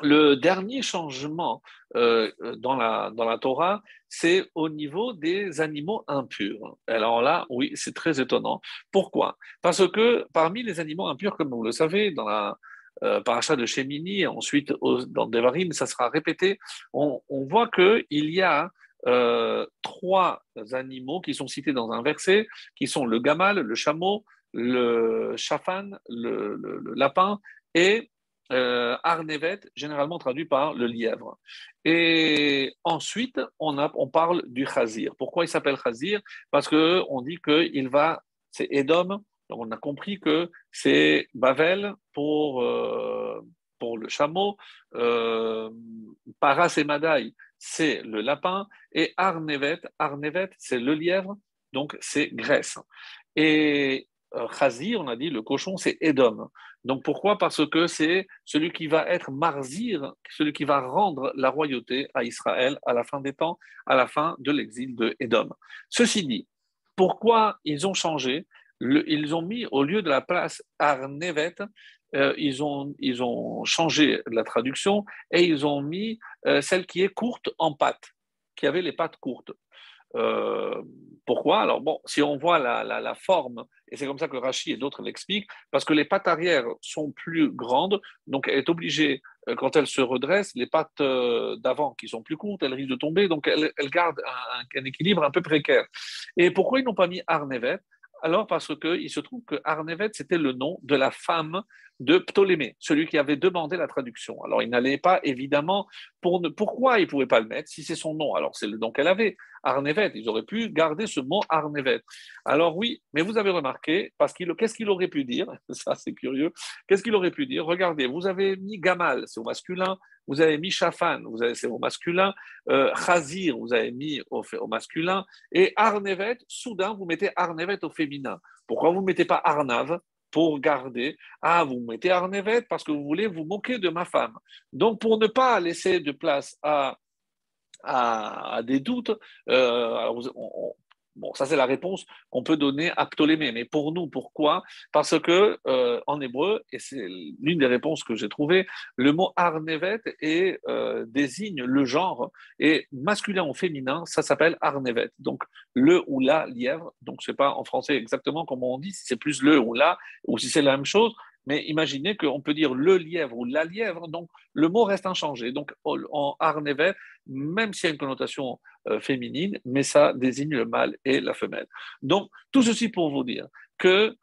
Le dernier changement dans la Torah, c'est au niveau des animaux impurs. Alors là, oui, c'est très étonnant. Pourquoi? Parce que parmi les animaux impurs, comme vous le savez, dans la paracha de Shemini, et ensuite dans Devarim, ça sera répété, on voit qu'il y a trois animaux qui sont cités dans un verset, qui sont le gamal, le chameau, le chafan, le lapin, et Arnevet, généralement traduit par le lièvre. Et ensuite, on parle du chazir. Pourquoi il s'appelle chazir? Parce qu'on dit qu'il va, c'est Édom, donc on a compris que c'est Bavel pour le chameau, Paras et Madaï, c'est le lapin, et Arnevet, c'est le lièvre, donc c'est Grèce. Et Chazir, on a dit, le cochon, c'est Édom. Donc pourquoi? Parce que c'est celui qui va être Marzir, celui qui va rendre la royauté à Israël à la fin des temps, à la fin de l'exil de Édom. Ceci dit, pourquoi ils ont changé? Ils ont mis au lieu de la place Arnevet, ils ont changé la traduction et ils ont mis celle qui est courte en pattes, qui avait les pattes courtes. Euh, Pourquoi? Alors bon, si on voit la forme, et c'est comme ça que Rachi et d'autres l'expliquent, parce que les pattes arrière sont plus grandes, donc elle est obligée, quand elle se redresse, les pattes d'avant qui sont plus courtes, elles risquent de tomber, donc elle garde un équilibre un peu précaire. Et pourquoi ils n'ont pas mis Arnevet? Alors parce qu'il se trouve que Arnevet, c'était le nom de la femme de Ptolémée, celui qui avait demandé la traduction. Alors il n'allait pas, évidemment, pourquoi il ne pouvait pas le mettre si c'est son nom? Alors c'est le nom qu'elle avait. Arnevet. Ils auraient pu garder ce mot Arnevet. Alors oui, mais vous avez remarqué, qu'est-ce qu'il aurait pu dire? Ça, c'est curieux. Qu'est-ce qu'il aurait pu dire? Regardez, vous avez mis Gamal, c'est au masculin. Vous avez mis Shafan, c'est au masculin. Chazir, vous avez mis au masculin. Et Arnevet, soudain, vous mettez Arnevet au féminin. Pourquoi vous ne mettez pas Arnav pour garder? Ah, vous mettez Arnevet parce que vous voulez vous moquer de ma femme. Donc, pour ne pas laisser de place à des doutes. Alors, bon, ça c'est la réponse qu'on peut donner à Ptolémée. Mais pour nous, pourquoi? Parce que en hébreu, et c'est l'une des réponses que j'ai trouvées, le mot arnevet désigne le genre et masculin ou féminin, ça s'appelle arnevet. Donc le ou la lièvre. Donc c'est pas en français exactement comment on dit, si c'est plus le ou la ou si c'est la même chose. Mais imaginez qu'on peut dire le lièvre ou la lièvre, donc le mot reste inchangé. Donc en arnevet, même s'il y a une connotation féminine, mais ça désigne le mâle et la femelle. Donc, tout ceci pour vous dire que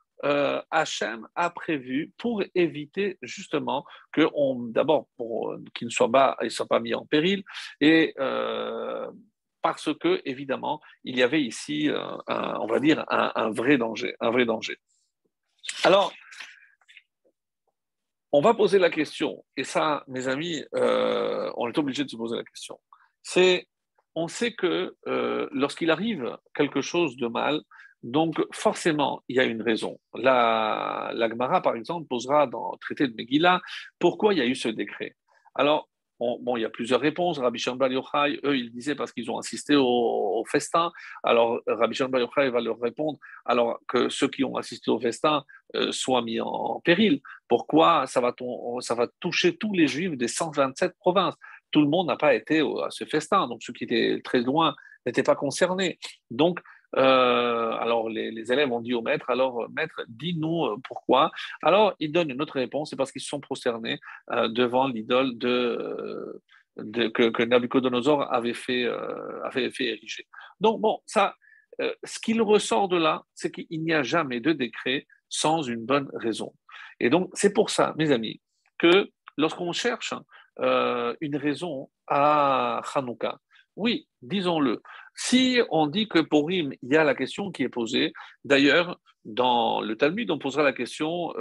Hachem a prévu pour éviter justement que d'abord pour qu'il ne soit pas mis en péril et parce que évidemment il y avait ici on va dire un vrai danger, un vrai danger. Alors on va poser la question, et ça, mes amis, on est obligé de se poser la question. C'est, on sait que lorsqu'il arrive quelque chose de mal, donc forcément, il y a une raison. La Gemara, par exemple, posera dans le traité de Megillah pourquoi il y a eu ce décret. Alors, bon, il y a plusieurs réponses. Rabbi Shimon Bar Yochai, eux, ils disaient parce qu'ils ont assisté au festin. Alors, Rabbi Shimon Bar Yochai va leur répondre alors que ceux qui ont assisté au festin soient mis en péril. Pourquoi ça va toucher tous les juifs des 127 provinces? Tout le monde n'a pas été à ce festin, donc ceux qui étaient très loin n'étaient pas concernés. Donc, alors les élèves ont dit au maître, alors maître, dis-nous pourquoi. Alors il donne une autre réponse, c'est parce qu'ils se sont prosternés devant l'idole que Nabucodonosor avait fait ériger. Donc bon, ça, ce qu'il ressort de là, c'est qu'il n'y a jamais de décret sans une bonne raison. Et donc, c'est pour ça, mes amis, que lorsqu'on cherche une raison à Hanouka, oui, disons-le, si on dit que pour Rim, il y a la question qui est posée, d'ailleurs, dans le Talmud, on posera la question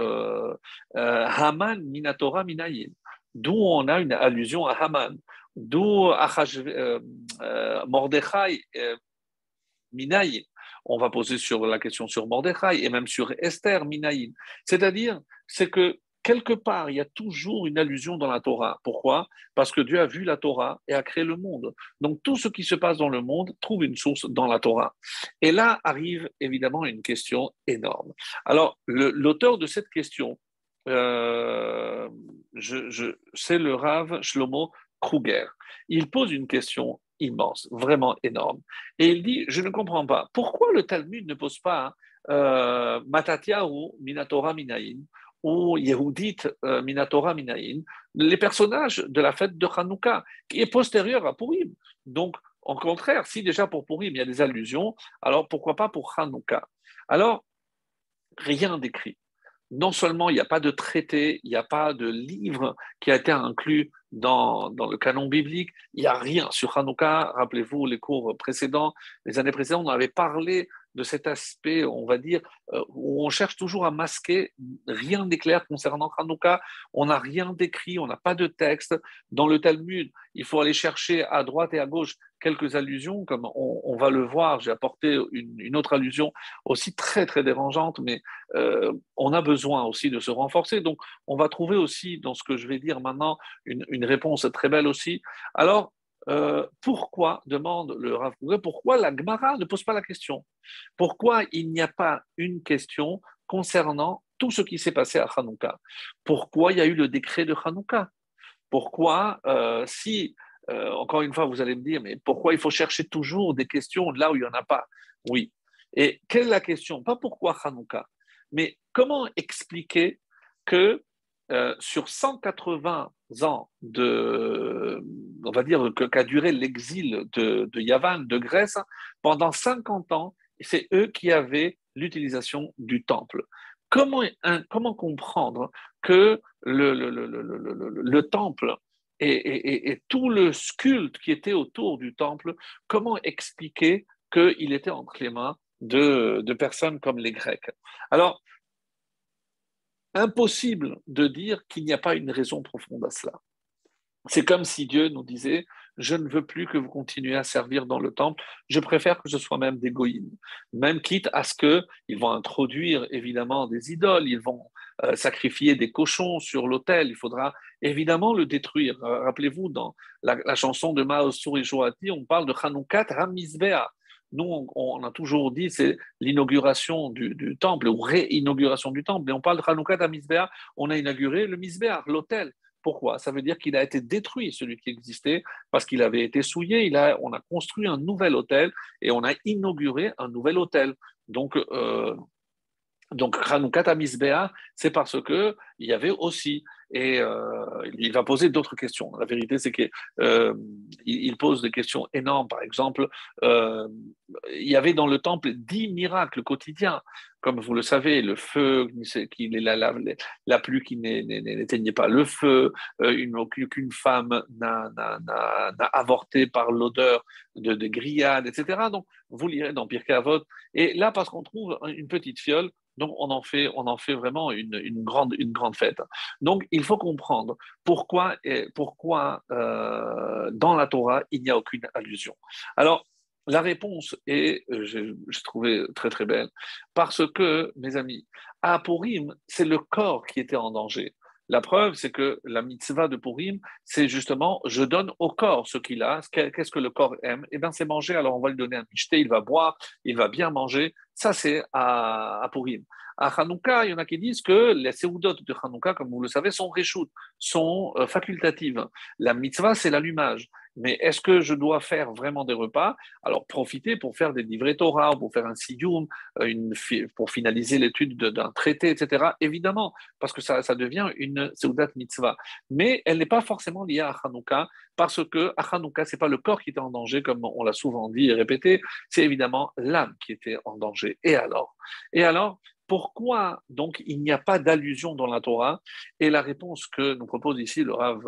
Haman Minatora Minayin, d'où on a une allusion à Haman, d'où Mordechai Minayin. On va poser sur la question sur Mordechai et même sur Esther Minayin. C'est-à-dire, c'est que quelque part, il y a toujours une allusion dans la Torah. Pourquoi? Parce que Dieu a vu la Torah et a créé le monde. Donc tout ce qui se passe dans le monde trouve une source dans la Torah. Et là arrive évidemment une question énorme. Alors, l'auteur de cette question, c'est le Rav Shlomo Kruger. Il pose une question immense, vraiment énorme. Et il dit, je ne comprends pas, pourquoi le Talmud ne pose pas Matatia ou Minatora Minaïn ou Yehudit Minatora Minaïn, les personnages de la fête de Hanouka, qui est postérieure à Purim. Donc, au contraire, si déjà pour Purim il y a des allusions, alors pourquoi pas pour Hanouka? Alors, rien d'écrit. Non seulement il n'y a pas de traité, il n'y a pas de livre qui a été inclus dans le canon biblique, il n'y a rien sur Hanouka. Rappelez-vous les cours précédents, les années précédentes, on avait parlé de cet aspect, on va dire, où on cherche toujours à masquer. Rien n'est clair concernant Hanouka. On n'a rien d'écrit, on n'a pas de texte. Dans le Talmud, il faut aller chercher à droite et à gauche quelques allusions, comme on va le voir. J'ai apporté une autre allusion aussi très, très dérangeante, mais on a besoin aussi de se renforcer. Donc, on va trouver aussi, dans ce que je vais dire maintenant, une réponse très belle aussi. Alors, pourquoi, demande le Rav Kruger, pourquoi la Gemara ne pose pas la question? Pourquoi il n'y a pas une question concernant tout ce qui s'est passé à Hanouka? Pourquoi il y a eu le décret de Hanouka? Pourquoi, si, encore une fois, vous allez me dire, mais pourquoi il faut chercher toujours des questions là où il n'y en a pas? Oui. Et quelle est la question? Pas pourquoi Hanouka, mais comment expliquer que sur 180 ans on va dire, qu'a duré l'exil de Yavan, de Grèce, pendant 50 ans, c'est eux qui avaient l'utilisation du temple. Comment comprendre que le temple et tout le culte qui était autour du temple, comment expliquer qu'il était entre les mains de personnes comme les Grecs? Alors, impossible de dire qu'il n'y a pas une raison profonde à cela. C'est comme si Dieu nous disait, je ne veux plus que vous continuiez à servir dans le temple, je préfère que ce soit même des goïms, même quitte à ce qu'ils vont introduire évidemment des idoles, ils vont sacrifier des cochons sur l'autel, il faudra évidemment le détruire. Rappelez-vous, dans la chanson de Mao Suri Joati, on parle de Hanoukat Hamizbea. Nous, on a toujours dit c'est l'inauguration du temple ou réinauguration du temple, et on parle de Hanoukat Hamizbea, on a inauguré le Mizbeach, l'autel. Pourquoi? Ça veut dire qu'il a été détruit, celui qui existait, parce qu'il avait été souillé. On a construit un nouvel hôtel et on a inauguré un nouvel hôtel. Donc, Hanoukat Mizbeach, c'est parce que il y avait aussi, et il va poser d'autres questions. La vérité, c'est qu'il il pose des questions énormes. Par exemple, euh, il y avait dans le temple 10 miracles quotidiens. Comme vous le savez, le feu, la pluie qui n'éteignait pas le feu, qu'une femme n'a avorté par l'odeur de grillades, etc. Donc, vous lirez dans Pirkei Avot. Et là, parce qu'on trouve une petite fiole, donc, on en fait vraiment une grande fête. Donc, il faut comprendre pourquoi dans la Torah, il n'y a aucune allusion. Alors, la réponse est, j'ai trouvé très très belle, parce que, mes amis, à Purim, c'est le corps qui était en danger. La preuve, c'est que la mitzvah de Purim, c'est justement, je donne au corps ce qu'il a. Qu'est-ce que le corps aime? Eh bien, c'est manger, alors on va lui donner un michté, il va boire, il va bien manger. Ça, c'est à Purim. À Hanouka, il y en a qui disent que les séoudotes de Hanouka, comme vous le savez, sont réchoutes, sont facultatives. La mitzvah, c'est l'allumage. Mais est-ce que je dois faire vraiment des repas? Alors, profitez pour faire des livrets Torah, pour faire un siyum, pour finaliser l'étude d'un traité, etc. Évidemment, parce que ça devient une seudat mitzvah. Mais elle n'est pas forcément liée à Hanouka, parce que à Hanouka, ce n'est pas le corps qui était en danger, comme on l'a souvent dit et répété, c'est évidemment l'âme qui était en danger. Et alors, pourquoi donc il n'y a pas d'allusion dans la Torah? Et la réponse que nous propose ici le Rav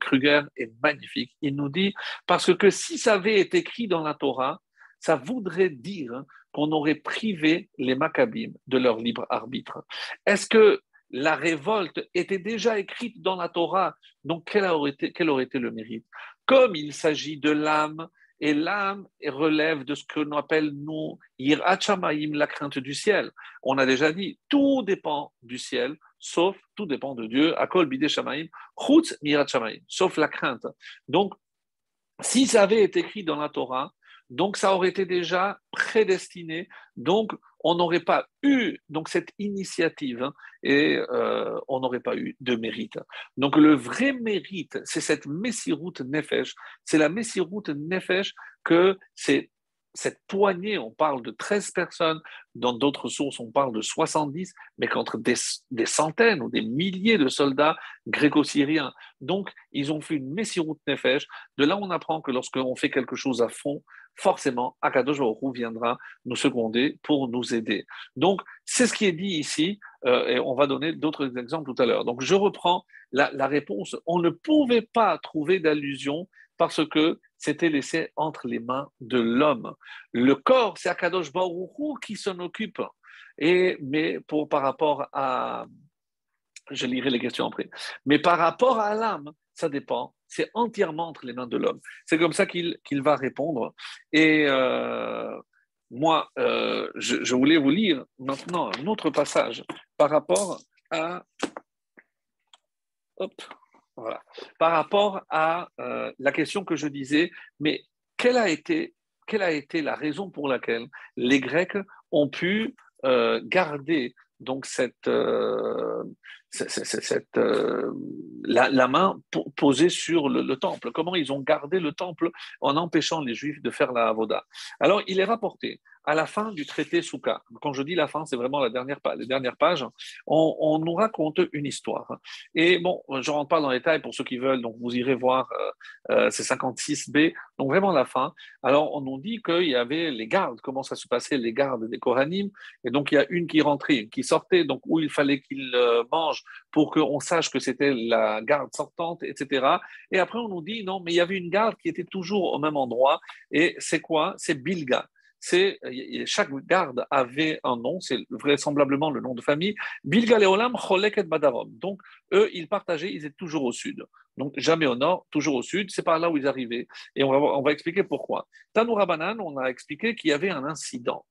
Kruger est magnifique. Il nous dit, parce que si ça avait été écrit dans la Torah, ça voudrait dire qu'on aurait privé les Maccabim de leur libre arbitre. Est-ce que la révolte était déjà écrite dans la Torah? Donc quel aurait été le mérite? Comme il s'agit de l'âme, et l'âme relève de ce que l'on appelle, nous, Yirat Shamayim, la crainte du ciel. On a déjà dit, tout dépend du ciel, sauf tout dépend de Dieu. Akol bidei Shamayim, chutz mirat Shamayim, sauf la crainte. Donc, si ça avait été écrit dans la Torah, donc ça aurait été déjà prédestiné. Donc, on n'aurait pas eu donc cette initiative et on n'aurait pas eu de mérite. Donc le vrai mérite, c'est cette Messirut Nefesh, c'est la Messirut Nefesh que c'est cette poignée, on parle de 13 personnes, dans d'autres sources on parle de 70, mais qu'entre des centaines ou des milliers de soldats gréco-syriens. Donc ils ont fait une Messirut Nefesh. De là on apprend que lorsqu'on fait quelque chose à fond, forcément Akadosh Baruch Hu viendra nous seconder pour nous aider. Donc c'est ce qui est dit ici, et on va donner d'autres exemples tout à l'heure. Donc je reprends la réponse. On ne pouvait pas trouver d'allusion parce que c'était laissé entre les mains de l'homme. Le corps, c'est Akadosh Baruch Hu qui s'en occupe. Mais par rapport à... Je lirai les questions après. Mais par rapport à l'âme, ça dépend. C'est entièrement entre les mains de l'homme. C'est comme ça qu'il va répondre. Et moi, je voulais vous lire maintenant un autre passage par rapport à... Hop, voilà. Par rapport à la question que je disais, mais quelle a été la raison pour laquelle les Grecs ont pu garder donc la main posée sur le temple? Comment ils ont gardé le temple en empêchant les Juifs de faire la avoda? Alors, il est rapporté à la fin du traité Souka. Quand je dis la fin, c'est vraiment les dernières pages. On nous raconte une histoire. Et bon, je ne rentre pas dans les détails pour ceux qui veulent, donc vous irez voir, c'est 56b, donc vraiment la fin. Alors, on nous dit qu'il y avait les gardes, comment ça se passait, les gardes des Kohanim, et donc il y a une qui rentrait, une qui sortait, donc où il fallait qu'ils mangent pour qu'on sache que c'était la garde sortante, etc. Et après, on nous dit, non, mais il y avait une garde qui était toujours au même endroit, et c'est quoi? C'est Bilga. Chaque garde avait un nom, c'est vraisemblablement le nom de famille. Bilga Leolam Choleket Badarom. Donc, eux, ils partageaient, ils étaient toujours au sud. Donc, jamais au nord, toujours au sud. C'est par là où ils arrivaient. Et on va expliquer pourquoi. Tanou Rabanan, on a expliqué qu'il y avait un incident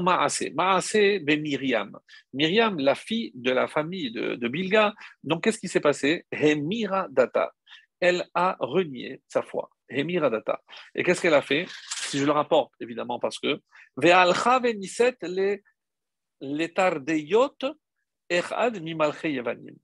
Maasé. Maasé ben Myriam. Myriam, la fille de la famille de Bilga. Donc, qu'est-ce qui s'est passé? Hemira Data. Elle a renié sa foi. Hemira Data. Et qu'est-ce qu'elle a fait? Si je le rapporte, évidemment, parce que Ve'alcha ve'niset les tardeyot echad mimalche yevanim.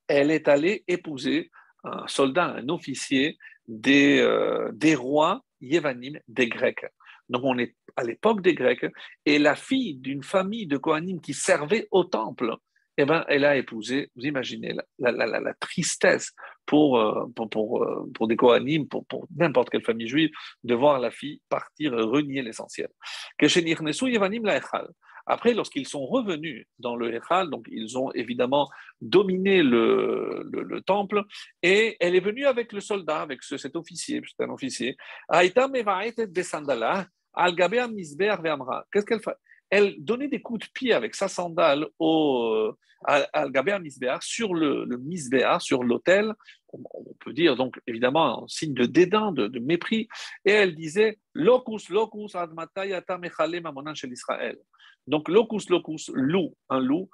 Elle est allée épouser un soldat, un officier des rois Yévanim, des Grecs. Donc on est à l'époque des Grecs, et la fille d'une famille de Kohanim qui servait au temple, eh ben, elle a épousé, vous imaginez la tristesse pour des Kohanim, pour n'importe quelle famille juive, de voir la fille partir renier l'essentiel. Après, lorsqu'ils sont revenus dans le Echal, donc ils ont évidemment dominé le temple, et elle est venue avec le soldat, avec cet officier, c'est un officier. Qu'est-ce qu'elle fait? Elle donnait des coups de pied avec sa sandale al Gabea Misbéar, sur le Misbéar, sur l'autel. On peut dire donc évidemment un signe de dédain, de mépris. Et elle disait Locus, locus, admatayata mechale mamonan shel Israël. Donc locus, locus, loup, un loup,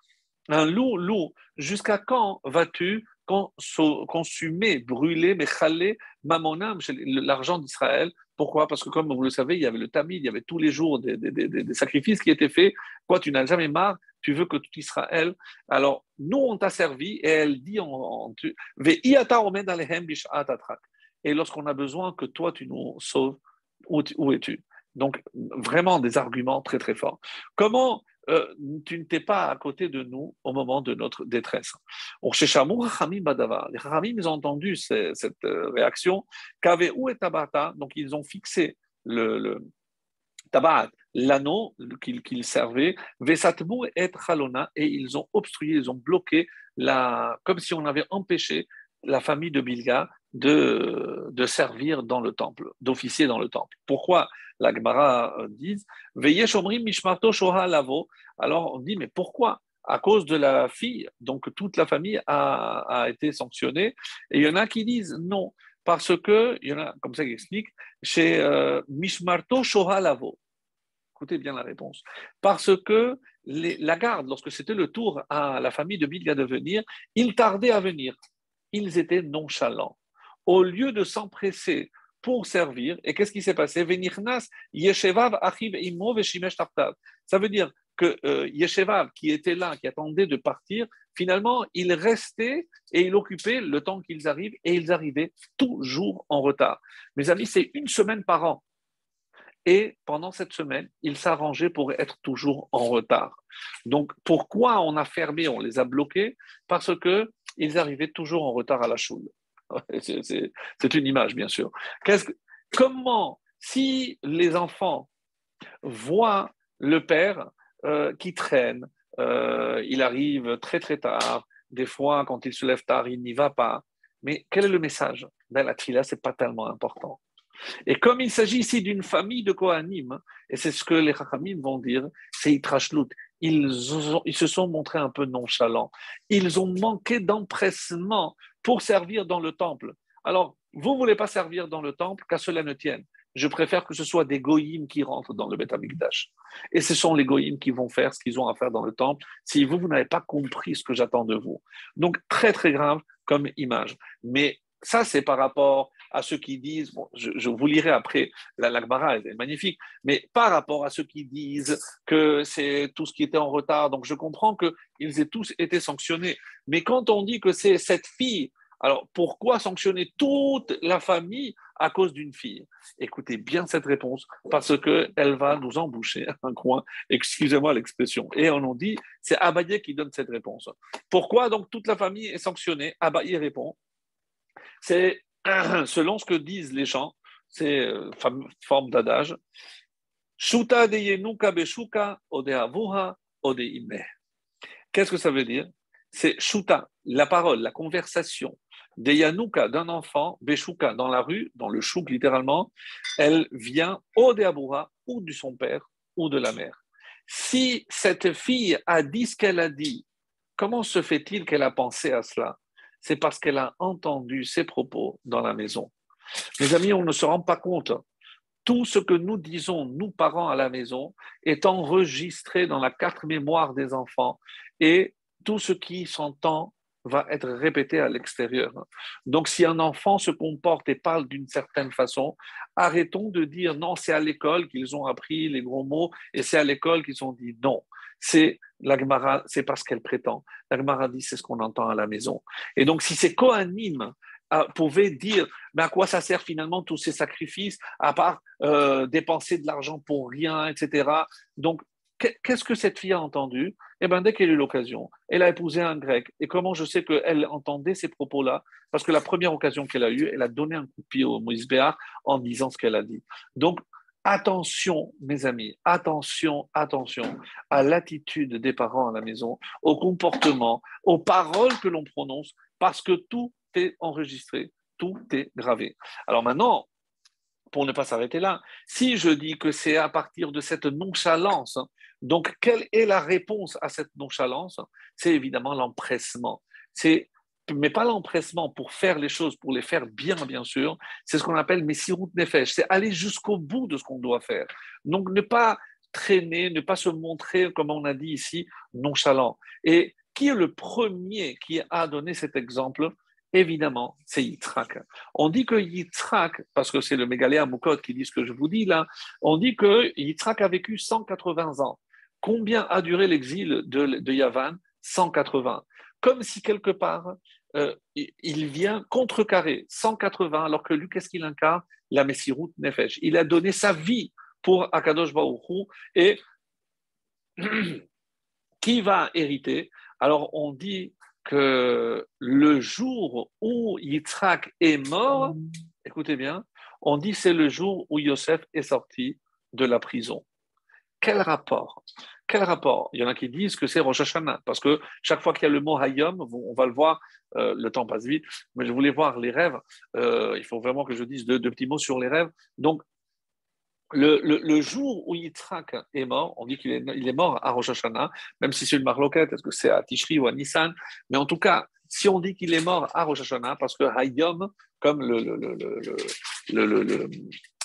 loup. Jusqu'à quand vas-tu consumer, brûler, mechalé, mamonam, l'argent d'Israël? Pourquoi? Parce que comme vous le savez, il y avait le tamid, il y avait tous les jours des sacrifices qui étaient faits. Quoi, tu n'as jamais marre, tu veux que tout Israël. Alors, nous, on t'a servi, et elle dit et lorsqu'on a besoin que toi, tu nous sauves, où es-tu? Donc, vraiment des arguments très, très forts. Comment tu ne t'es pas à côté de nous au moment de notre détresse? Les Chachamim, ils ont entendu cette réaction. Kaveu et Tabata, donc ils ont fixé le Tabat, l'anneau qu'ils servaient, Vesatmu et Chalona, et ils ont obstrué, ils ont bloqué, comme si on avait empêché la famille de Bilga de servir dans le temple, d'officier dans le temple. Pourquoi la Gemara dit Veillez Shomrim Mishmarto Shoha Lavo? Alors on dit mais pourquoi? À cause de la fille, donc toute la famille a été sanctionnée. Et il y en a qui disent non, parce que, il y en a comme ça qui explique, chez Mishmarto Shoha Lavo. Écoutez bien la réponse. Parce que la garde, lorsque c'était le tour à la famille de Bilga de venir, ils tardaient à venir. Ils étaient nonchalants. Au lieu de s'empresser pour servir. Et qu'est-ce qui s'est passé? Venichnas Yeshevav Achiv Imo Veshimesh Tartav. Ça veut dire que Yeshevav, qui était là, qui attendait de partir, finalement, il restait et il occupait le temps qu'ils arrivent et ils arrivaient toujours en retard. Mes amis, c'est une semaine par an. Et pendant cette semaine, ils s'arrangeaient pour être toujours en retard. Donc, pourquoi on a fermé, on les a bloqués? Parce qu'ils arrivaient toujours en retard à la choule. C'est une image, bien sûr. Comment, si les enfants voient le père qui traîne, il arrive très très tard, des fois quand il se lève tard, il n'y va pas. Mais quel est le message? Ben, la trila, ce n'est pas tellement important. Et comme il s'agit ici d'une famille de Kohanim, et c'est ce que les Chachamim vont dire, c'est Itrashlut. Ils se sont montrés un peu nonchalants. Ils ont manqué d'empressement pour servir dans le temple. Alors, vous ne voulez pas servir dans le temple, qu'à cela ne tienne. Je préfère que ce soit des goïms qui rentrent dans le Beth Amikdash. Et ce sont les goïms qui vont faire ce qu'ils ont à faire dans le temple si vous n'avez pas compris ce que j'attends de vous. Donc, très, très grave comme image. Mais ça, c'est par rapport à ceux qui disent, bon, je vous lirai après, la Gemara est magnifique, mais par rapport à ceux qui disent que c'est tout ce qui était en retard, donc je comprends qu'ils aient tous été sanctionnés. Mais quand on dit que c'est cette fille, alors pourquoi sanctionner toute la famille à cause d'une fille? Écoutez bien cette réponse, parce qu'elle va nous emboucher un coin, excusez-moi l'expression. Et on nous dit, c'est Abaye qui donne cette réponse. Pourquoi donc toute la famille est sanctionnée? Abaye répond, c'est selon ce que disent les gens, c'est forme d'adage. Shuta de yenuka beshuka ode avuha ode ime. Qu'est-ce que ça veut dire? C'est shuta, la parole, la conversation de yanuka d'un enfant, beshuka dans la rue, dans le chouk littéralement, elle vient ode avuha ou de son père ou de la mère. Si cette fille a dit ce qu'elle a dit, comment se fait-il qu'elle a pensé à cela? C'est parce qu'elle a entendu ses propos dans la maison. Mes amis, on ne se rend pas compte. Tout ce que nous disons, nous parents à la maison, est enregistré dans la carte mémoire des enfants et tout ce qui s'entend va être répété à l'extérieur. Donc, si un enfant se comporte et parle d'une certaine façon, arrêtons de dire non, c'est à l'école qu'ils ont appris les gros mots et c'est à l'école qu'ils ont dit non. C'est la Gemara, c'est parce qu'elle prétend. La Gemara dit c'est ce qu'on entend à la maison. Et donc, si ces Kohanim pouvaient dire mais à quoi ça sert finalement tous ces sacrifices à part dépenser de l'argent pour rien, etc. Donc, qu'est-ce que cette fille a entendu? Eh bien, dès qu'elle a eu l'occasion, elle a épousé un grec. Et comment je sais qu'elle entendait ces propos-là? Parce que la première occasion qu'elle a eue, elle a donné un coup de pied au Moïse Béar en disant ce qu'elle a dit. Donc, attention, mes amis, attention, attention à l'attitude des parents à la maison, au comportement, aux paroles que l'on prononce, parce que tout est enregistré, tout est gravé. Alors maintenant, pour ne pas s'arrêter là, si je dis que c'est à partir de cette nonchalance, donc quelle est la réponse à cette nonchalance? C'est évidemment l'empressement. Mais pas l'empressement pour faire les choses, pour les faire bien, bien sûr. C'est ce qu'on appelle Messirut Nefesh. C'est aller jusqu'au bout de ce qu'on doit faire. Donc ne pas traîner, ne pas se montrer, comme on a dit ici, nonchalant. Et qui est le premier qui a donné cet exemple? Évidemment, c'est Yitzhak. On dit que Yitzhak, parce que c'est le Mégaléa Moukot qui dit ce que je vous dis là, on dit que Yitzhak a vécu 180 ans. Combien a duré l'exil de Yavan? 180. Comme si quelque part, il vient contrecarrer 180, alors que lui, qu'est-ce qu'il incarne? La Messirut Nefesh. Il a donné sa vie pour Akadosh Baruch Hu, et qui va hériter? Alors on dit que le jour où Yitzhak est mort, écoutez bien, on dit c'est le jour où Yosef est sorti de la prison. Quel rapport? Quel rapport? Il y en a qui disent que c'est Rosh Hashanah, parce que chaque fois qu'il y a le mot Hayom, on va le voir, le temps passe vite, mais je voulais voir les rêves. Il faut vraiment que je dise deux petits mots sur les rêves. Donc, le jour où Yitzhak est mort, on dit qu'il est mort à Rosh Hashanah, même si c'est une marloquette, est-ce que c'est à Tishri ou à Nissan? Mais en tout cas, si on dit qu'il est mort à Rosh Hashanah, parce que Hayom, comme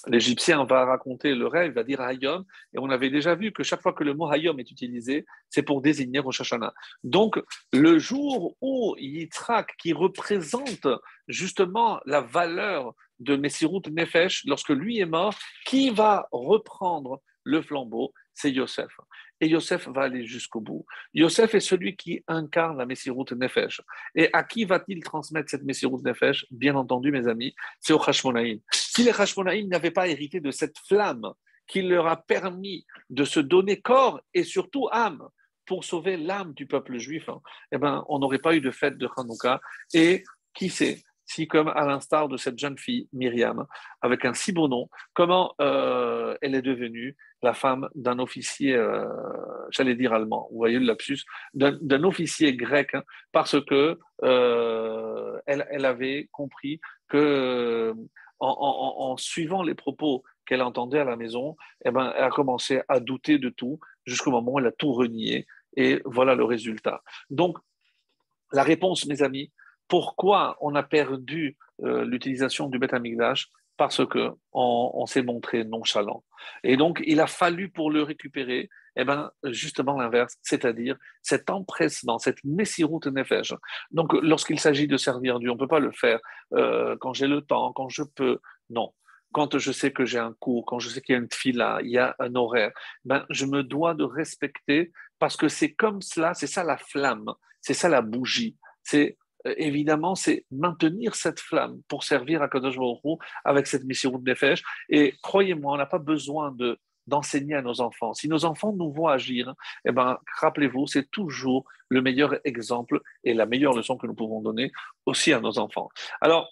l'Égyptien va raconter le rêve, il va dire Hayom, et on avait déjà vu que chaque fois que le mot Hayom est utilisé, c'est pour désigner Rosh Hashanah. Donc, le jour où Yitzhak, qui représente justement la valeur de Messirut Nefesh, lorsque lui est mort, qui va reprendre le flambeau? C'est Yosef. Et Yosef va aller jusqu'au bout. Yosef est celui qui incarne la Messirut Nefesh. Et à qui va-t-il transmettre cette Messirut Nefesh? Bien entendu, mes amis, c'est aux Hashmonaïm. Si les Hashmonaïm n'avaient pas hérité de cette flamme qui leur a permis de se donner corps et surtout âme pour sauver l'âme du peuple juif, eh ben, on n'aurait pas eu de fête de Hanouka. Et qui sait si, comme à l'instar de cette jeune fille, Myriam, avec un si beau nom, comment elle est devenue la femme d'un officier, j'allais dire allemand, vous voyez le lapsus, d'un officier grec, parce que elle avait compris que en suivant les propos qu'elle entendait à la maison, eh ben, elle a commencé à douter de tout jusqu'au moment où elle a tout renié. Et voilà le résultat. Donc, la réponse, mes amis, pourquoi on a perdu l'utilisation du Beth Amikdash? Parce qu'on s'est montré nonchalant. Et donc, il a fallu pour le récupérer, eh ben, justement l'inverse, c'est-à-dire cet empressement, cette messirut nefesh. Donc, lorsqu'il s'agit de servir Dieu, on ne peut pas le faire quand j'ai le temps, quand je peux. Non. Quand je sais que j'ai un cours, quand je sais qu'il y a une fila, il y a un horaire, ben, je me dois de respecter parce que c'est comme cela, c'est ça la flamme, c'est ça la bougie. C'est évidemment, c'est maintenir cette flamme pour servir à Kadosh Baruch Hu avec cette mission de Nefesh. Et croyez-moi, on n'a pas besoin d'enseigner à nos enfants. Si nos enfants nous voient agir, eh ben, rappelez-vous, c'est toujours le meilleur exemple et la meilleure leçon que nous pouvons donner aussi à nos enfants. Alors,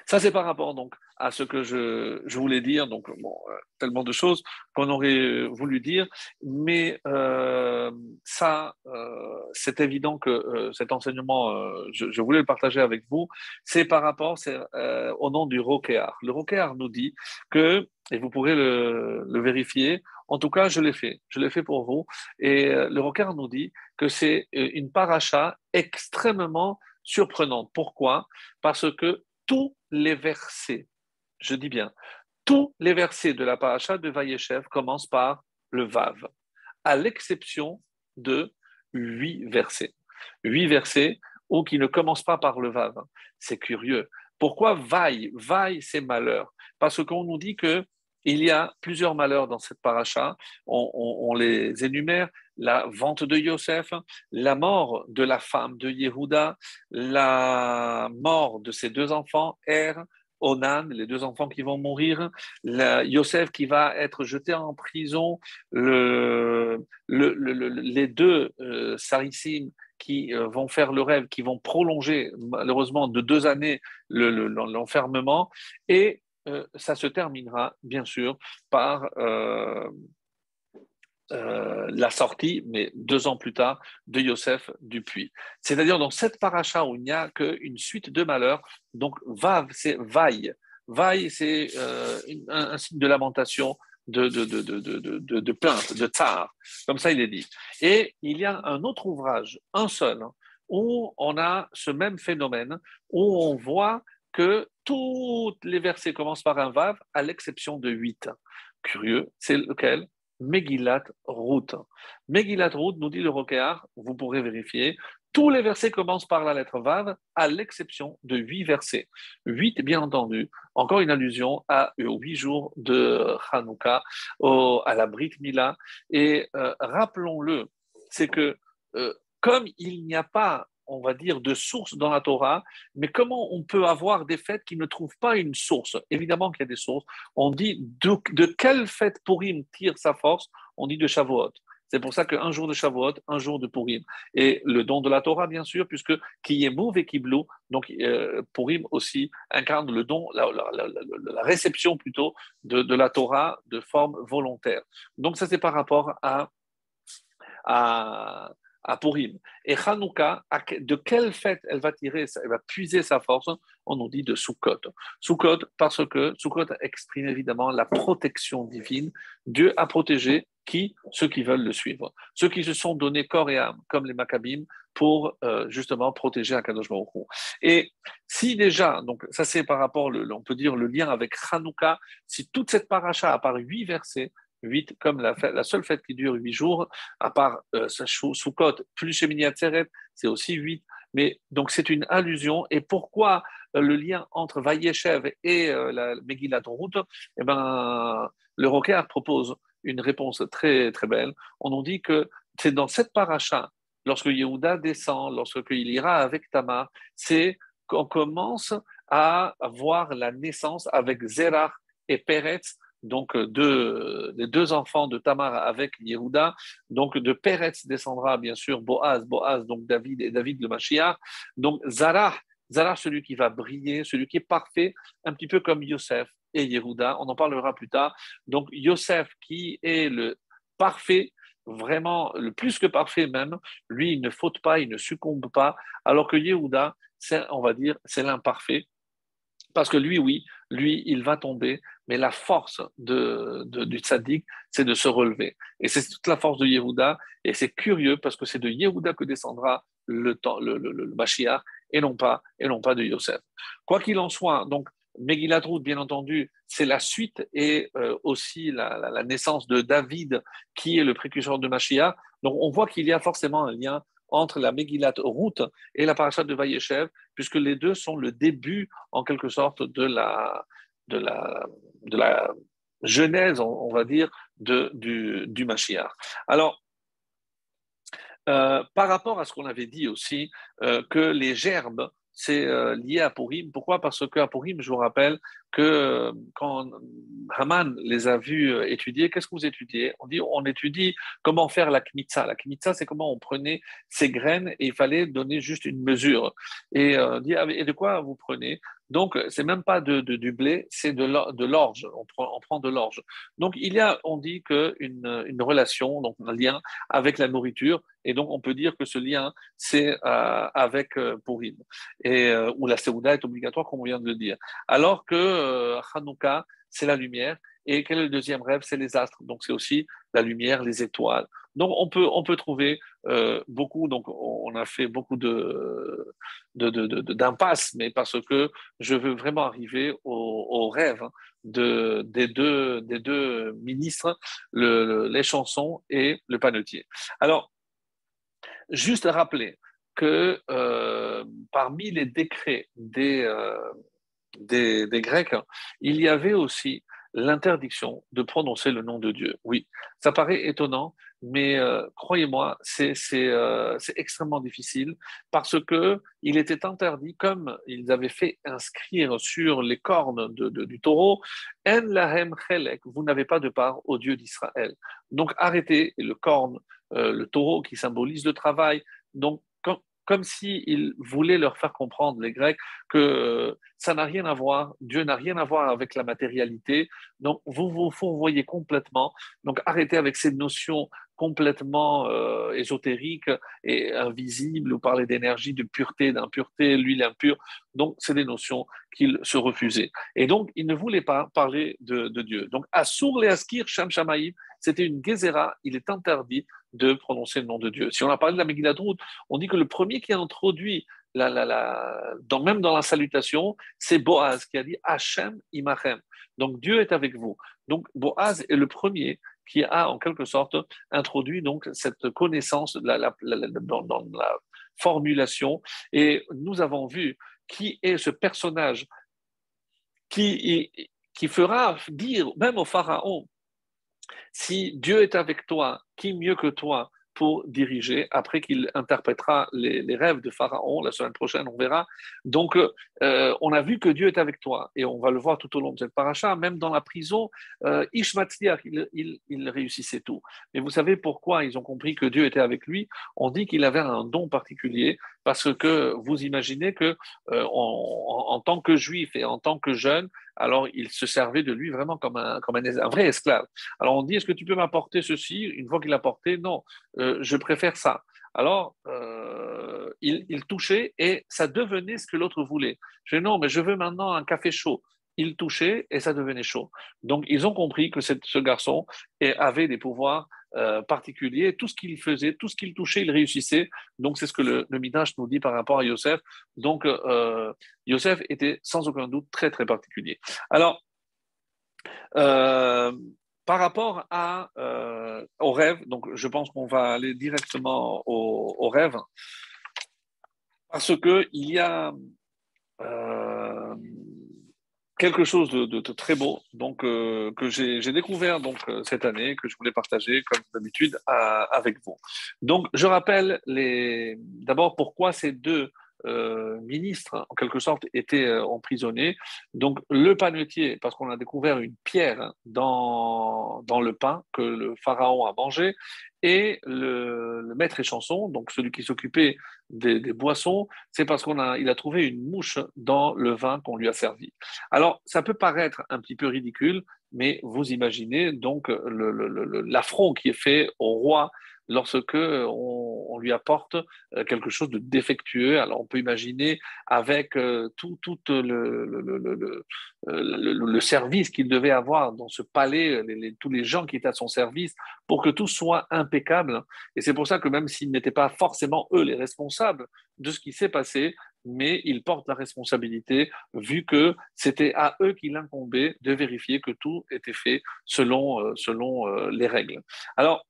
ça, c'est par rapport donc à ce que je voulais dire. Donc, bon, tellement de choses qu'on aurait voulu dire, mais ça, c'est évident que cet enseignement, je voulais le partager avec vous. C'est par rapport, au nom du Rokéar. Le Rokéar nous dit que, et vous pourrez le vérifier. En tout cas, je l'ai fait pour vous. Et le Rokéar nous dit que c'est une paracha extrêmement surprenante. Pourquoi? Parce que tous les versets, je dis bien, tous les versets de la paracha de Vayeshev commencent par le Vav, à l'exception de 8 versets. 8 versets ou qui ne commencent pas par le Vav. C'est curieux. Pourquoi Vaille? Vaille, c'est malheur. Parce qu'on nous dit que il y a plusieurs malheurs dans cette paracha. On les énumère. La vente de Yosef, la mort de la femme de Yehuda, la mort de ses 2 enfants, Er, Onan, les 2 enfants qui vont mourir, Yosef qui va être jeté en prison, les 2 Sarissim qui vont faire le rêve, qui vont prolonger malheureusement de 2 années l'enfermement, et ça se terminera bien sûr par la sortie, mais 2 ans plus tard, de Yosef du puits. C'est-à-dire dans cette paracha où il n'y a qu'une suite de malheurs, donc Vav, c'est Vaille. Vaille, c'est un signe de lamentation, de plainte, de tsar. Comme ça, il est dit. Et il y a un autre ouvrage, un seul, où on a ce même phénomène, où on voit que tous les versets commencent par un Vav, à l'exception de 8. Curieux, c'est lequel? Megillat Ruth. Megillat Ruth, nous dit le Rokéar, vous pourrez vérifier, tous les versets commencent par la lettre Vav, à l'exception de 8 versets. 8, bien entendu, encore une allusion aux 8 jours de Hanouka, à la Brit Mila. Et rappelons-le, c'est que comme il n'y a pas, on va dire, de source dans la Torah, mais comment on peut avoir des fêtes qui ne trouvent pas une source? Évidemment qu'il y a des sources. On dit de quelle fête Purim tire sa force? On dit de Shavuot. C'est pour ça qu'un jour de Shavuot, un jour de Purim. Et le don de la Torah, bien sûr, puisque qui est mouv et kiblou, donc Purim aussi incarne le don, la réception plutôt de la Torah de forme volontaire. Donc ça, c'est par rapport à, à Purim. Et Hanouka, de quelle fête elle va tirer, elle va puiser sa force? On nous dit de Sukkot. Sukkot, parce que Sukkot exprime évidemment la protection divine. Dieu a protégé qui? Ceux qui veulent le suivre. Ceux qui se sont donnés corps et âme, comme les Maccabim, pour justement protéger Akadosh Baruch Hu. Et si déjà, donc ça c'est par rapport, on peut dire le lien avec Hanouka, si toute cette paracha, à part 8 versets, 8 comme la seule fête qui dure 8 jours, à part Sukkot plus Shemini Atzeret, c'est aussi 8. Mais donc c'est une allusion. Et pourquoi le lien entre Vayeshev et la Megillat Ruth? Eh ben, le Rocaire propose une réponse très, très belle. On nous dit que c'est dans cette paracha, lorsque Yehuda descend, lorsqu'il ira avec Tamar, c'est qu'on commence à voir la naissance avec Zerach et Peretz, donc les deux enfants de Tamar avec Yehuda. Donc de Peretz descendra bien sûr Boaz, Boaz, donc David et David le Mashiach. Donc Zarah, celui qui va briller, celui qui est parfait, un petit peu comme Yosef et Yehuda, on en parlera plus tard. Donc Yosef qui est le parfait, vraiment le plus que parfait même, lui il ne faute pas, il ne succombe pas, alors que Yehuda, on va dire, c'est l'imparfait. Parce que lui, oui, lui, il va tomber, mais la force du tzaddik, c'est de se relever. Et c'est toute la force de Yehuda, et c'est curieux parce que c'est de Yehuda que descendra le Mashiach, et non pas de Yosef. Quoi qu'il en soit, donc, Megillat Ruth, bien entendu, c'est la suite et aussi la naissance de David, qui est le précurseur de Mashiach. Donc, on voit qu'il y a forcément un lien entre la Megillat Ruth et la parasha de Vayeshev, puisque les deux sont le début, en quelque sorte, de la, de la genèse, on va dire, du Mashiach. Alors, par rapport à ce qu'on avait dit aussi, que les gerbes, c'est lié à Purim. Pourquoi? Parce qu'à Purim, je vous rappelle que quand Haman les a vus étudier, qu'est-ce que vous étudiez? On étudie comment faire la kmitza. La kmitza, c'est comment on prenait ces graines et il fallait donner juste une mesure. Et dit, ah, et de quoi vous prenez? Donc, c'est même pas du blé, c'est de l'orge. On prend de l'orge. Donc, il y a, on dit une relation, donc un lien avec la nourriture. Et donc, on peut dire que ce lien, c'est avec Purim, où la Séouda est obligatoire, comme on vient de le dire. Alors que Hanouka, c'est la lumière. Et quel est le deuxième rêve? C'est les astres. Donc, c'est aussi la lumière, les étoiles. Donc, on peut trouver beaucoup. Donc, on a fait beaucoup d'impasses, mais parce que je veux vraiment arriver au rêve des deux ministres, les chansons et le panetier. Alors, juste rappeler que parmi les décrets des Grecs, il y avait aussi l'interdiction de prononcer le nom de Dieu. Oui, ça paraît étonnant, mais croyez-moi, c'est extrêmement difficile parce que il était interdit, comme ils avaient fait inscrire sur les cornes du taureau, En lahem chelek, vous n'avez pas de part au Dieu d'Israël. Donc arrêtez le corne, le taureau qui symbolise le travail. Donc comme s'il voulait leur faire comprendre, les Grecs, que ça n'a rien à voir, Dieu n'a rien à voir avec la matérialité. Donc, vous vous fourvoyez complètement. Donc, arrêtez avec ces notions complètement ésotériques et invisibles. Vous parlez d'énergie, de pureté, d'impureté, l'huile impure. Donc, c'est des notions qu'il se refusait. Et donc, il ne voulait pas parler de Dieu. Donc, Assur le Askir Sham Shamaïm, c'était une gezerah, il est interdit de prononcer le nom de Dieu. Si on a parlé de la Megillat Ruth, on dit que le premier qui a introduit même dans la salutation, c'est Boaz qui a dit Hachem imachem. Donc Dieu est avec vous. Donc Boaz est le premier qui a en quelque sorte introduit donc cette connaissance dans la formulation. Et nous avons vu qui est ce personnage qui, qui fera dire même au Pharaon, si Dieu est avec toi, qui mieux que toi pour diriger, après qu'il interprétera les rêves de Pharaon, la semaine prochaine, on verra. Donc, on a vu que Dieu est avec toi, et on va le voir tout au long de cette paracha, même dans la prison, Ishmatzliach, il réussissait tout. Mais vous savez pourquoi ils ont compris que Dieu était avec lui? On dit qu'il avait un don particulier, parce que vous imaginez que en tant que juif et en tant que jeune, alors il se servait de lui vraiment comme un vrai esclave. Alors on dit, est-ce que tu peux m'apporter ceci? Une fois qu'il l'a porté, non, je préfère ça. Alors, il touchait et ça devenait ce que l'autre voulait. Je dis, non, mais je veux maintenant un café chaud. Il touchait et ça devenait chaud. Donc, ils ont compris que ce garçon avait des pouvoirs particuliers. Tout ce qu'il faisait, tout ce qu'il touchait, il réussissait. Donc, c'est ce que le Midrash nous dit par rapport à Yosef. Donc, Yosef était sans aucun doute très, très particulier. Alors, euh, par rapport au rêve, donc je pense qu'on va aller directement au rêve. Parce qu'il y a euh, quelque chose de très beau que j'ai découvert cette année, que je voulais partager comme d'habitude avec vous. Donc, je rappelle d'abord pourquoi ces deux ministres, en quelque sorte, étaient emprisonnés. Donc, le panetier, parce qu'on a découvert une pierre dans le pain que le pharaon a mangé, et le maître échanson, donc celui qui s'occupait des boissons, c'est parce il a trouvé une mouche dans le vin qu'on lui a servi. Alors, ça peut paraître un petit peu ridicule, mais vous imaginez donc l'affront qui est fait au roi lorsque on lui apporte quelque chose de défectueux. Alors, on peut imaginer avec tout le service qu'il devait avoir dans ce palais, tous les gens qui étaient à son service, pour que tout soit impeccable. Et c'est pour ça que même s'ils n'étaient pas forcément eux les responsables de ce qui s'est passé, mais ils portent la responsabilité vu que c'était à eux qu'il incombait de vérifier que tout était fait selon les règles. Alors,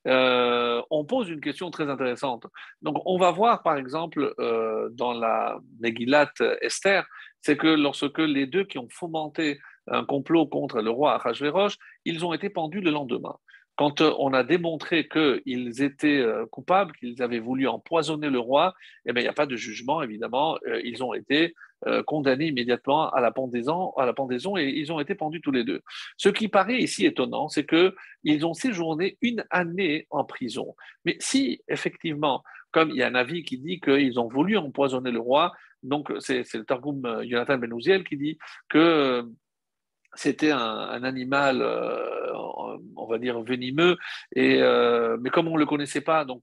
on pose une question très intéressante. Donc, on va voir, par exemple, dans la Megillat Esther, c'est que lorsque les deux qui ont fomenté un complot contre le roi Ahasverosh, ils ont été pendus le lendemain. Quand on a démontré qu'ils étaient coupables, qu'ils avaient voulu empoisonner le roi, eh bien, il n'y a pas de jugement, évidemment. Ils ont été condamnés immédiatement à la pendaison et ils ont été pendus tous les deux. Ce qui paraît ici étonnant, c'est qu'ils ont séjourné une année en prison. Mais si, effectivement, comme il y a un avis qui dit qu'ils ont voulu empoisonner le roi, donc c'est le Targum Jonathan Ben Uziel qui dit que c'était un animal, on va dire, venimeux, mais comme on ne le connaissait pas, donc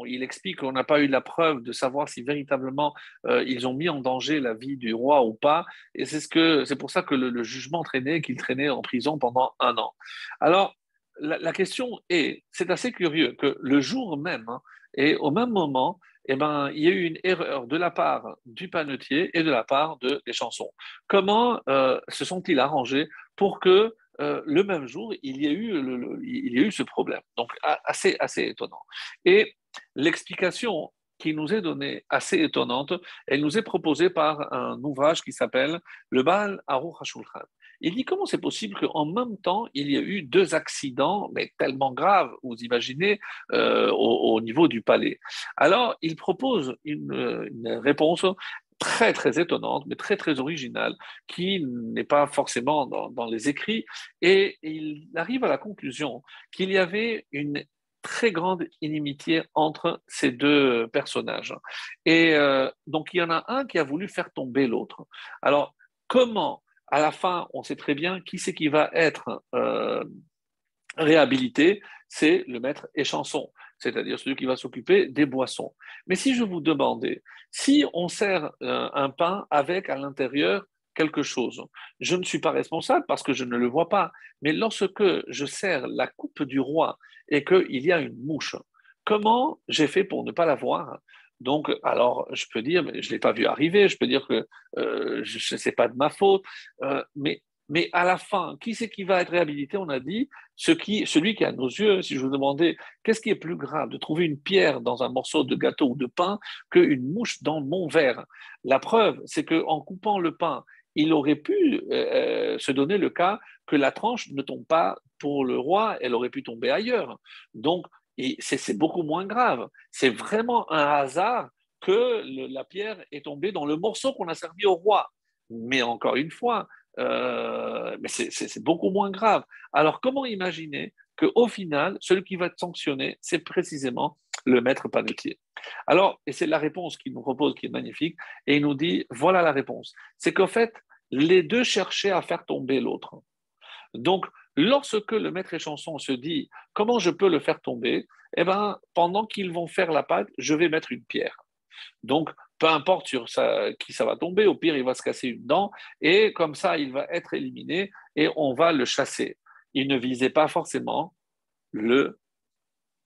il explique qu'on n'a pas eu la preuve de savoir si véritablement ils ont mis en danger la vie du roi ou pas, et c'est pour ça que le jugement traînait, qu'il traînait en prison pendant un an. Alors, la question est, c'est assez curieux que le jour même, hein, et au même moment, eh ben, il y a eu une erreur de la part du panetier et de la part des chansons. Comment se sont-ils arrangés pour que le même jour, il y ait eu ce problème? Donc, assez étonnant. Et l'explication qui nous est donnée, assez étonnante, elle nous est proposée par un ouvrage qui s'appelle Le Baal Aruch HaShulchan. Il dit comment c'est possible qu'en même temps, il y a eu deux accidents, mais tellement graves, vous imaginez, au niveau du palais. Alors, il propose une réponse très, très étonnante, mais très, très originale, qui n'est pas forcément dans les écrits, et il arrive à la conclusion qu'il y avait une très grande inimitié entre ces deux personnages. Et donc, il y en a un qui a voulu faire tomber l'autre. Alors, comment, à la fin, on sait très bien qui c'est qui va être réhabilité, c'est le maître échanson, c'est-à-dire celui qui va s'occuper des boissons. Mais si je vous demandais, si on sert un pain avec à l'intérieur quelque chose, je ne suis pas responsable parce que je ne le vois pas, mais lorsque je sers la coupe du roi et qu'il y a une mouche, comment j'ai fait pour ne pas la voir? Donc, alors, je peux dire, mais je ne l'ai pas vu arriver, je peux dire que c'est pas de ma faute, mais à la fin, qui c'est qui va être réhabilité? On a dit celui qui, à nos yeux, si je vous demandais qu'est-ce qui est plus grave, de trouver une pierre dans un morceau de gâteau ou de pain qu'une mouche dans mon verre. La preuve, c'est qu'en coupant le pain, il aurait pu se donner le cas que la tranche ne tombe pas pour le roi, elle aurait pu tomber ailleurs. Donc, c'est beaucoup moins grave. C'est vraiment un hasard que la pierre est tombée dans le morceau qu'on a servi au roi. Mais encore une fois, mais c'est beaucoup moins grave. Alors, comment imaginer qu'au final, celui qui va être sanctionné, c'est précisément le maître panetier? Alors, et c'est la réponse qu'il nous propose qui est magnifique, et il nous dit, voilà la réponse. C'est qu'en fait, les deux cherchaient à faire tomber l'autre. Donc, lorsque le maître échanson se dit, comment je peux le faire tomber? Eh bien, pendant qu'ils vont faire la pâte, je vais mettre une pierre. Donc, peu importe sur qui ça va tomber, au pire, il va se casser une dent, et comme ça, il va être éliminé, et on va le chasser. Il ne visait pas forcément le,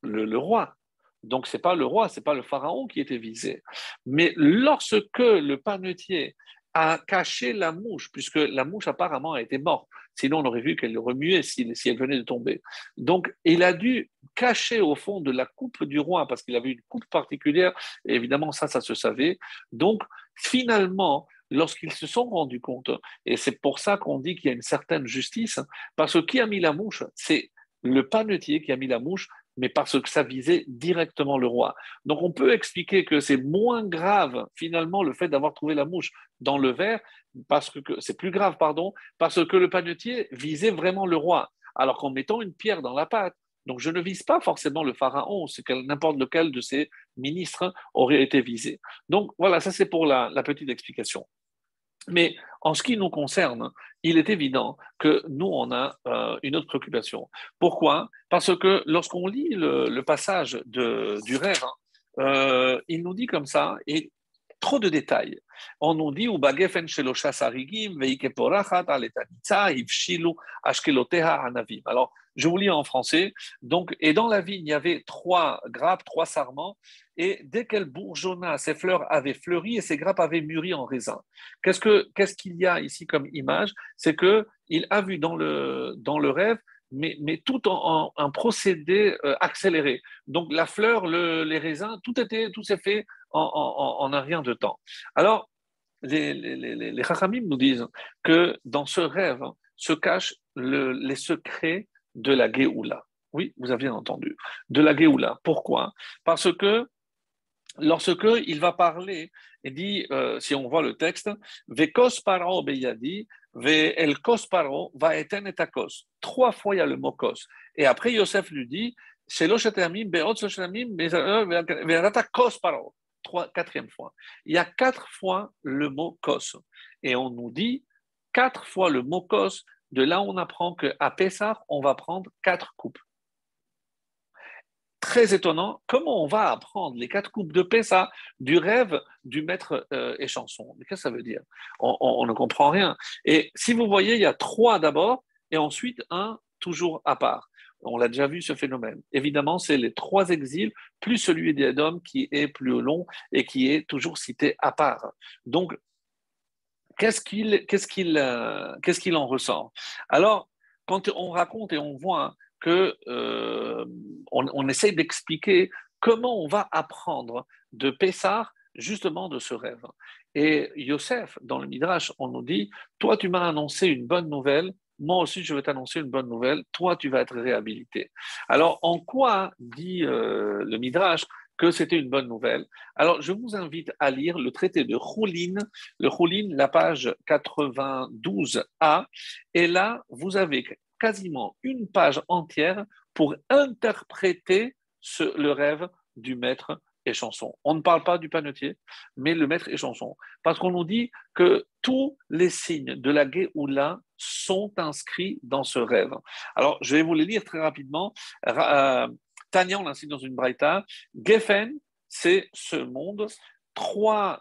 le roi. Donc, ce n'est pas le roi, ce n'est pas le pharaon qui était visé. Mais lorsque le panetier a caché la mouche, puisque la mouche apparemment a été morte. Sinon, on aurait vu qu'elle remuait si elle venait de tomber. Donc, il a dû cacher au fond de la coupe du roi, parce qu'il avait une coupe particulière, et évidemment, ça se savait. Donc, finalement, lorsqu'ils se sont rendus compte, et c'est pour ça qu'on dit qu'il y a une certaine justice, parce que qui a mis la mouche, c'est le panetier qui a mis la mouche, mais parce que ça visait directement le roi. Donc on peut expliquer que c'est moins grave finalement le fait d'avoir trouvé la mouche dans le verre, parce que c'est plus grave, pardon, parce que le panetier visait vraiment le roi, alors qu'en mettant une pierre dans la pâte, donc je ne vise pas forcément le pharaon, c'est que n'importe lequel de ses ministres aurait été visé. Donc voilà, ça c'est pour la petite explication. Mais en ce qui nous concerne, il est évident que nous, on a une autre préoccupation. Pourquoi? Parce que lorsqu'on lit le passage du rêve, il nous dit comme ça, et trop de détails. On nous dit, Ubagefen shelosha sarigim, veike porachat aletanitza, ivshilu ashkeloteha anavim. Alors, je vous lis en français. Donc, et dans la vigne, il y avait 3 grappes, 3 sarments, et dès qu'elle bourgeonna, ses fleurs avaient fleuri et ses grappes avaient mûri en raisin. Qu'est-ce qu'il y a ici comme image? C'est qu'il a vu dans le rêve, mais tout en un procédé accéléré. Donc la fleur, les raisins, tout s'est fait en un rien de temps. Alors, les Chachamim nous disent que dans ce rêve se cachent les secrets de la Géoula. Oui, vous avez entendu. De la Géoula. Pourquoi? Parce que lorsque il va parler, il dit, si on voit le texte, Vekos paro beyadi, ve el kos paro va eten et akos. 3 fois il y a le mot kos. Et après Yosef lui dit, Shelosh etamim beot shoshamim ve'arata kos paro. 4e fois. Il y a 4 fois le mot kos. Et on nous dit 4 fois le mot kos. De là, on apprend qu'à Pessah, on va prendre 4 coupes. Très étonnant, comment on va apprendre les 4 coupes de Pessah du rêve du maître échanson? Mais qu'est-ce que ça veut dire? On ne comprend rien. Et si vous voyez, il y a 3 d'abord, et ensuite un toujours à part. On l'a déjà vu ce phénomène. Évidemment, c'est les 3 exils, plus celui d'Édom qui est plus long et qui est toujours cité à part. Donc, qu'est-ce qu'il en ressort? Alors, quand on raconte et on voit que on essaye d'expliquer comment on va apprendre de Pessah justement de ce rêve. Et Yosef, dans le Midrash, on nous dit, toi tu m'as annoncé une bonne nouvelle, moi aussi je vais t'annoncer une bonne nouvelle, toi tu vas être réhabilité. Alors en quoi dit le Midrash que c'était une bonne nouvelle? Alors je vous invite à lire le traité de Choulin, la page 92a, et là vous avez quasiment une page entière pour interpréter le rêve du maître échanson. On ne parle pas du panetier, mais le maître échanson. Parce qu'on nous dit que tous les signes de la Géoula sont inscrits dans ce rêve. Alors, je vais vous les lire très rapidement. Tania, on l'incite dans une braïta. Geffen, c'est ce monde.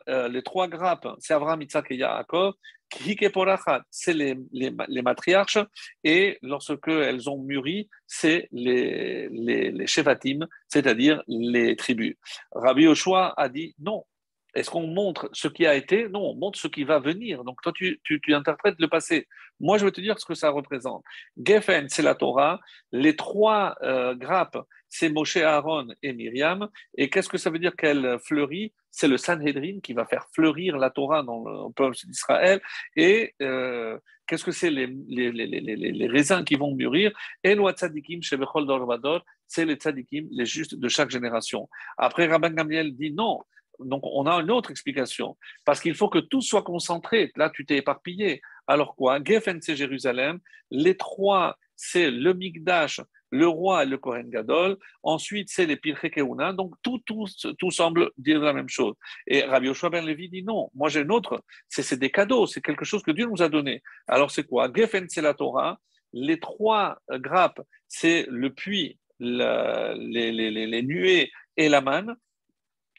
Les 3 grappes, c'est Abraham, Isaac et Yaakov. Hikeporachat, c'est les matriarches, et lorsque elles ont mûri, c'est les Shevatim, c'est-à-dire les tribus. Rabbi Yoshua a dit non. Est-ce qu'on montre ce qui a été? Non, on montre ce qui va venir. Donc toi, tu interprètes le passé. Moi, je vais te dire ce que ça représente. Geffen, c'est la Torah. Les 3 grappes, c'est Moshe, Aaron et Myriam. Et qu'est-ce que ça veut dire qu'elle fleurit? C'est le Sanhedrin qui va faire fleurir la Torah dans le peuple d'Israël. Et qu'est-ce que c'est les raisins qui vont mûrir? Et le tzadikim, shebechol dor vador, c'est les tzadikim, les justes de chaque génération. Après, Rabban Gamliel dit non. Donc, on a une autre explication. Parce qu'il faut que tout soit concentré. Là, tu t'es éparpillé. Alors quoi? Geffen, c'est Jérusalem. Les 3, c'est le Migdash, le roi et le Kohen Gadol. Ensuite, c'est les Pirkei Keuna. Donc, tout semble dire la même chose. Et Rabbi Yoshua ben Levi dit non. Moi, j'ai une autre. C'est des cadeaux. C'est quelque chose que Dieu nous a donné. Alors, c'est quoi? Geffen, c'est la Torah. Les 3 grappes, c'est le puits, les nuées et la manne.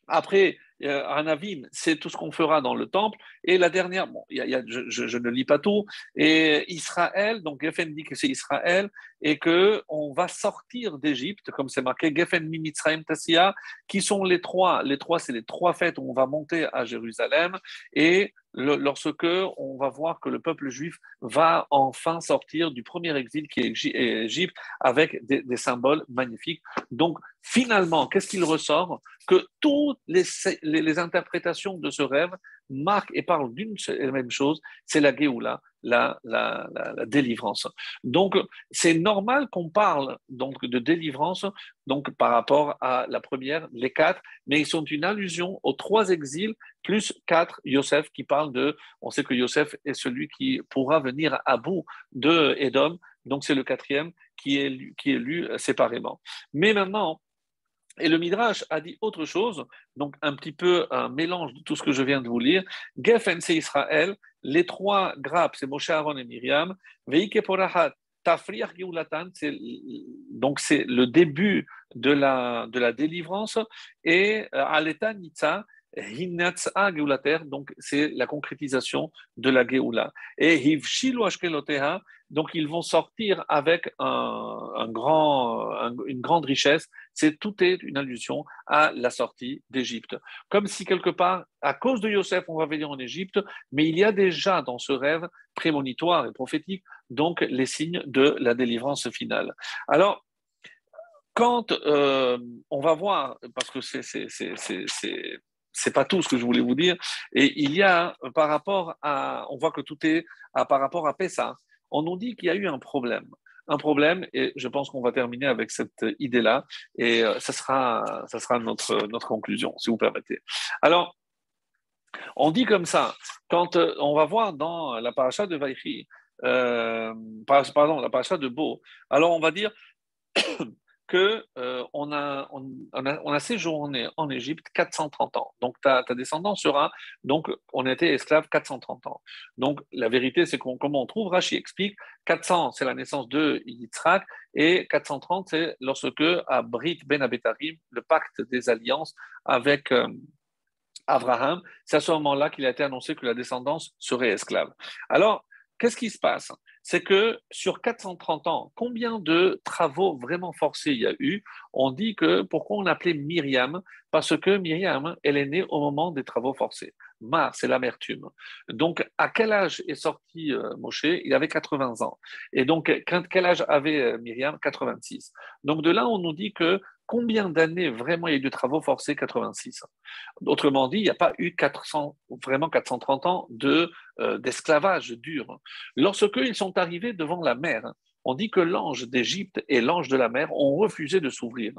Après, Anavim, c'est tout ce qu'on fera dans le temple. Et la dernière, bon, je ne lis pas tout. Et Israël, donc Geffen dit que c'est Israël et qu'on va sortir d'Égypte, comme c'est marqué, Geffen Mimitzraim Tassia, qui sont les 3. Les 3, c'est les 3 fêtes où on va monter à Jérusalem. Et lorsque on va voir que le peuple juif va enfin sortir du premier exil qui est Égypte avec des symboles magnifiques. Donc, finalement, qu'est-ce qu'il ressort? Que toutes les interprétations de ce rêve marquent et parlent d'une et même chose, c'est la Géoula, la délivrance. Donc, c'est normal qu'on parle donc de délivrance donc par rapport à la première, les quatre, mais ils sont une allusion aux trois exils plus quatre Yosef qui parlent de. On sait que Yosef est celui qui pourra venir à bout de Édom, donc c'est le quatrième qui est lu séparément. Mais maintenant, et le Midrash a dit autre chose, donc un petit peu un mélange de tout ce que je viens de vous lire. Geffen, c'est Israël, les trois grappes, c'est Moshe, Aaron et Myriam. Veike porahat, tafriach geulatan, donc c'est le début de la délivrance. Et aleta nitza, hinatza geulater, donc c'est la concrétisation de la geoula. Et hivshilu ashkeloteha, donc ils vont sortir avec une grande richesse. Tout est une allusion à la sortie d'Égypte. Comme si quelque part, à cause de Yosef, on va venir en Égypte, mais il y a déjà dans ce rêve prémonitoire et prophétique, donc les signes de la délivrance finale. Alors, quand on va voir, parce que c'est pas tout ce que je voulais vous dire, et il y a par rapport à, on voit que tout est par rapport à Pessah, on nous dit qu'il y a eu un problème, et je pense qu'on va terminer avec cette idée-là, et ça sera notre conclusion, si vous permettez. Alors, on dit comme ça, quand on va voir dans la paracha de Vaïchi, pardon, la paracha de Bo, alors on va dire que on a séjourné en Égypte 430 ans. Donc ta descendance sera, donc on était esclave 430 ans. Donc la vérité, c'est comment on trouve, Rashi explique, 400 c'est la naissance de Yitzhak et 430 c'est lorsque à Brit Ben Abetarim, le pacte des alliances avec Abraham, c'est à ce moment-là qu'il a été annoncé que la descendance serait esclave. Alors, qu'est-ce qui se passe? C'est que sur 430 ans, combien de travaux vraiment forcés il y a eu? On dit que pourquoi on appelait Myriam? Parce que Myriam, elle est née au moment des travaux forcés. Mar, c'est l'amertume. Donc, à quel âge est sorti Moshe? Il avait 80 ans. Et donc, quel âge avait Myriam? 86. Donc, de là, on nous dit que combien d'années vraiment il y a eu de travaux forcés? 86. Autrement dit, il n'y a pas eu 400, vraiment 430 ans d'esclavage dur. Lorsqu'ils sont arrivés devant la mer, on dit que l'ange d'Égypte et l'ange de la mer ont refusé de s'ouvrir.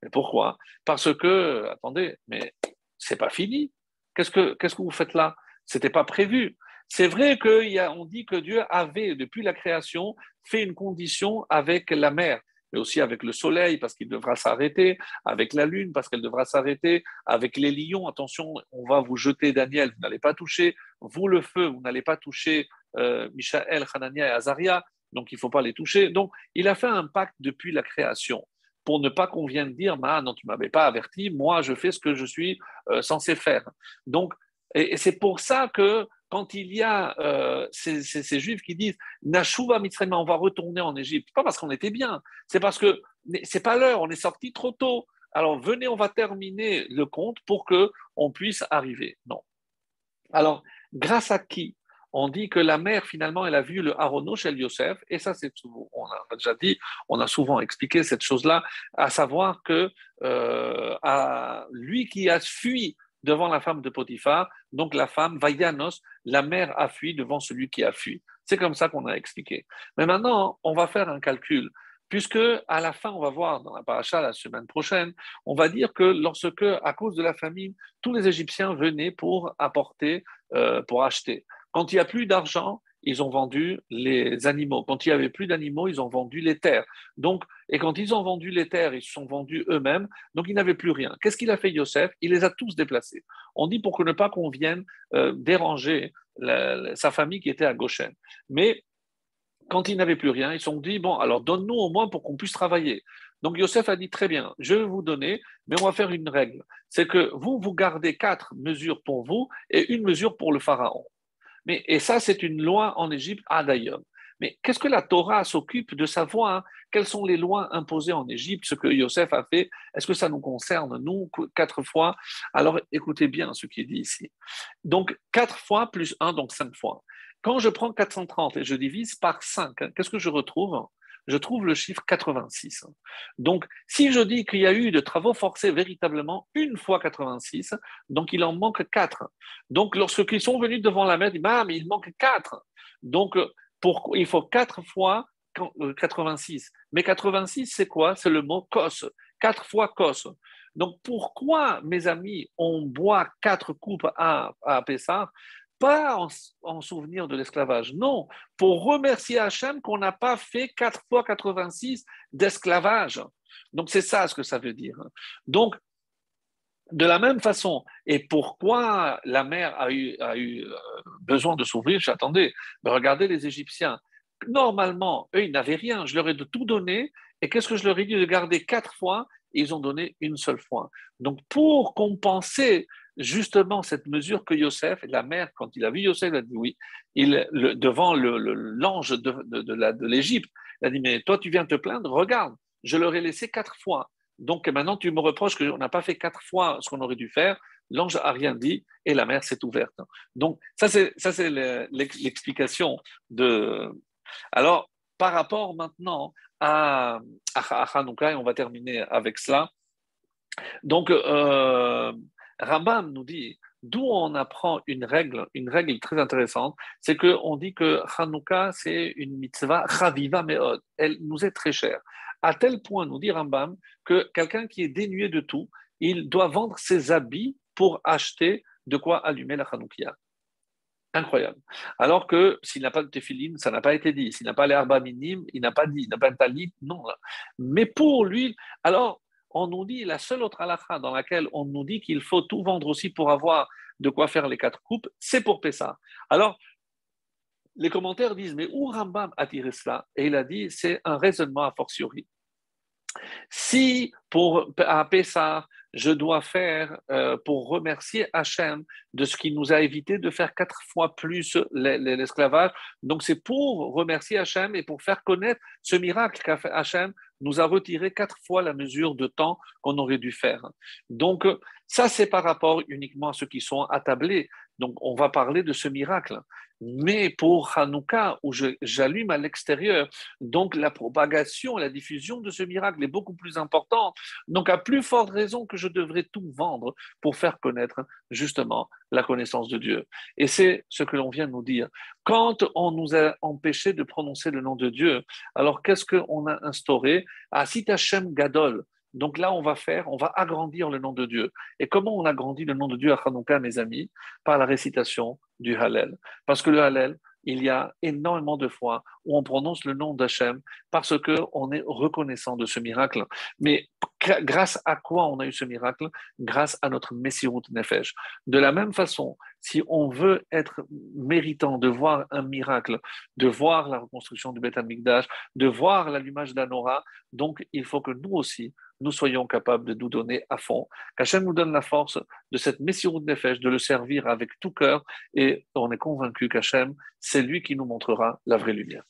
Mais pourquoi? Parce que, attendez, mais c'est pas fini. Qu'est-ce que vous faites là? C'était pas prévu. C'est vrai qu'on dit que Dieu avait, depuis la création, fait une condition avec la mer, mais aussi avec le soleil, parce qu'il devra s'arrêter, avec la lune, parce qu'elle devra s'arrêter, avec les lions, attention, on va vous jeter Daniel, vous n'allez pas toucher, vous le feu, vous n'allez pas toucher Michaël, Hanania et Azaria, donc il ne faut pas les toucher. Donc il a fait un pacte depuis la création pour ne pas qu'on vienne dire, ah, non, tu ne m'avais pas averti, moi je fais ce que je suis censé faire. Donc, et c'est pour ça que quand il y a ces juifs qui disent Nashuva Mitzrayim, on va retourner en Égypte, pas parce qu'on était bien, c'est parce que c'est pas l'heure, on est sorti trop tôt. Alors venez, on va terminer le compte pour que on puisse arriver. Non. Alors, grâce à qui? On dit que la mère, finalement, elle a vu le Harono chez Yosef, et ça, on a déjà dit, on a souvent expliqué cette chose-là, à savoir que lui qui a fui devant la femme de Potiphar, donc la femme, Vayanos, la mère a fui devant celui qui a fui. C'est comme ça qu'on a expliqué. Mais maintenant, on va faire un calcul. Puisque à la fin, on va voir dans la paracha la semaine prochaine, on va dire que lorsque, à cause de la famine, tous les Égyptiens venaient pour apporter, pour acheter. Quand il n'y a plus d'argent, ils ont vendu les animaux. Quand il n'y avait plus d'animaux, ils ont vendu les terres. Donc, et quand ils ont vendu les terres, ils se sont vendus eux-mêmes. Donc, ils n'avaient plus rien. Qu'est-ce qu'il a fait Yosef? Il les a tous déplacés. On dit pour que ne pas qu'on vienne déranger sa famille qui était à Goshen. Mais quand ils n'avaient plus rien, ils se sont dit, bon, alors donne-nous au moins pour qu'on puisse travailler. Donc Yosef a dit, très bien, je vais vous donner, mais on va faire une règle. C'est que vous gardez 4 mesures pour vous et une mesure pour le pharaon. Et ça, c'est une loi en Égypte, Adayom. Mais qu'est-ce que la Torah s'occupe de savoir? Quelles sont les lois imposées en Égypte? Ce que Yosef a fait, est-ce que ça nous concerne, nous, 4 fois? Alors écoutez bien ce qui est dit ici. Donc 4 fois plus 1, donc 5 fois. Quand je prends 430 et je divise par 5, qu'est-ce que je retrouve? Je trouve le chiffre 86. Donc, si je dis qu'il y a eu de travaux forcés véritablement 1 fois 86, donc il en manque 4. Donc, lorsqu'ils sont venus devant la mer, ils disent, ah, mais il manque 4. Donc, il faut 4 fois 86. Mais 86, c'est quoi? C'est le mot kos. 4 fois kos. Donc, pourquoi, mes amis, on boit 4 coupes à Pessah? Pas en souvenir de l'esclavage, non, pour remercier Hachem qu'on n'a pas fait 4 fois 86 d'esclavage. Donc, c'est ça ce que ça veut dire. Donc, de la même façon, et pourquoi la mer a eu besoin de s'ouvrir? J'attendais. Mais regardez les Égyptiens. Normalement, eux, ils n'avaient rien. Je leur ai de tout donné. Et qu'est-ce que je leur ai dit de garder 4 fois? Et ils ont donné une seule fois. Donc, pour compenser justement cette mesure que Yosef, la mère, quand il a vu Yosef, il a dit oui, devant l'ange de l'Égypte, il a dit, mais toi, tu viens te plaindre, regarde, je leur ai laissé 4 fois. Donc maintenant, tu me reproches qu'on n'a pas fait 4 fois ce qu'on aurait dû faire. L'ange n'a rien dit et la mer s'est ouverte. Donc ça, c'est l'explication de... Alors, par rapport maintenant à Hanouka, et on va terminer avec cela. Donc, Rambam nous dit, d'où on apprend une règle très intéressante, c'est qu'on dit que Hanouka, c'est une mitzvah chaviva meod. Elle nous est très chère. À tel point, nous dit Rambam, que quelqu'un qui est dénué de tout, il doit vendre ses habits pour acheter de quoi allumer la Hanoukia. Incroyable. Alors que s'il n'a pas de tefillin, ça n'a pas été dit. S'il n'a pas les arba minim, il n'a pas dit. Il n'a pas de talit, non. Mais pour lui, alors, on nous dit, la seule autre halakha dans laquelle on nous dit qu'il faut tout vendre aussi pour avoir de quoi faire les 4 coupes, c'est pour Pessah. Alors, les commentaires disent, mais où Rambam a tiré cela? Et il a dit, c'est un raisonnement a fortiori. Si à Pessah, je dois faire pour remercier Hachem de ce qu'il nous a évité de faire 4 fois plus l'esclavage, donc c'est pour remercier Hachem et pour faire connaître ce miracle qu'a fait Hachem, nous a retiré 4 fois la mesure de temps qu'on aurait dû faire. Donc ça, c'est par rapport uniquement à ceux qui sont attablés. Donc on va parler de ce miracle. Mais pour Hanouka, où j'allume à l'extérieur, donc la propagation, la diffusion de ce miracle est beaucoup plus importante. Donc à plus forte raison que je devrais tout vendre pour faire connaître justement la connaissance de Dieu. Et c'est ce que l'on vient de nous dire. Quand on nous a empêché de prononcer le nom de Dieu, alors qu'est-ce qu'on a instauré? Asit Hashem Gadol. Donc là, on va agrandir le nom de Dieu. Et comment on agrandit le nom de Dieu à Hanouka, mes amis? Par la récitation du Hallel. Parce que le Hallel, il y a énormément de fois où on prononce le nom d'Hachem parce qu'on est reconnaissant de ce miracle. Mais grâce à quoi on a eu ce miracle? Grâce à notre Messirut Nefesh. De la même façon, si on veut être méritant de voir un miracle, de voir la reconstruction du Beth Amikdash, de voir l'allumage d'Anora, donc il faut que nous aussi, nous soyons capables de nous donner à fond, qu'Hachem nous donne la force de cette Messirut Nefesh, de le servir avec tout cœur, et on est convaincu qu'Hachem, c'est lui qui nous montrera la vraie lumière.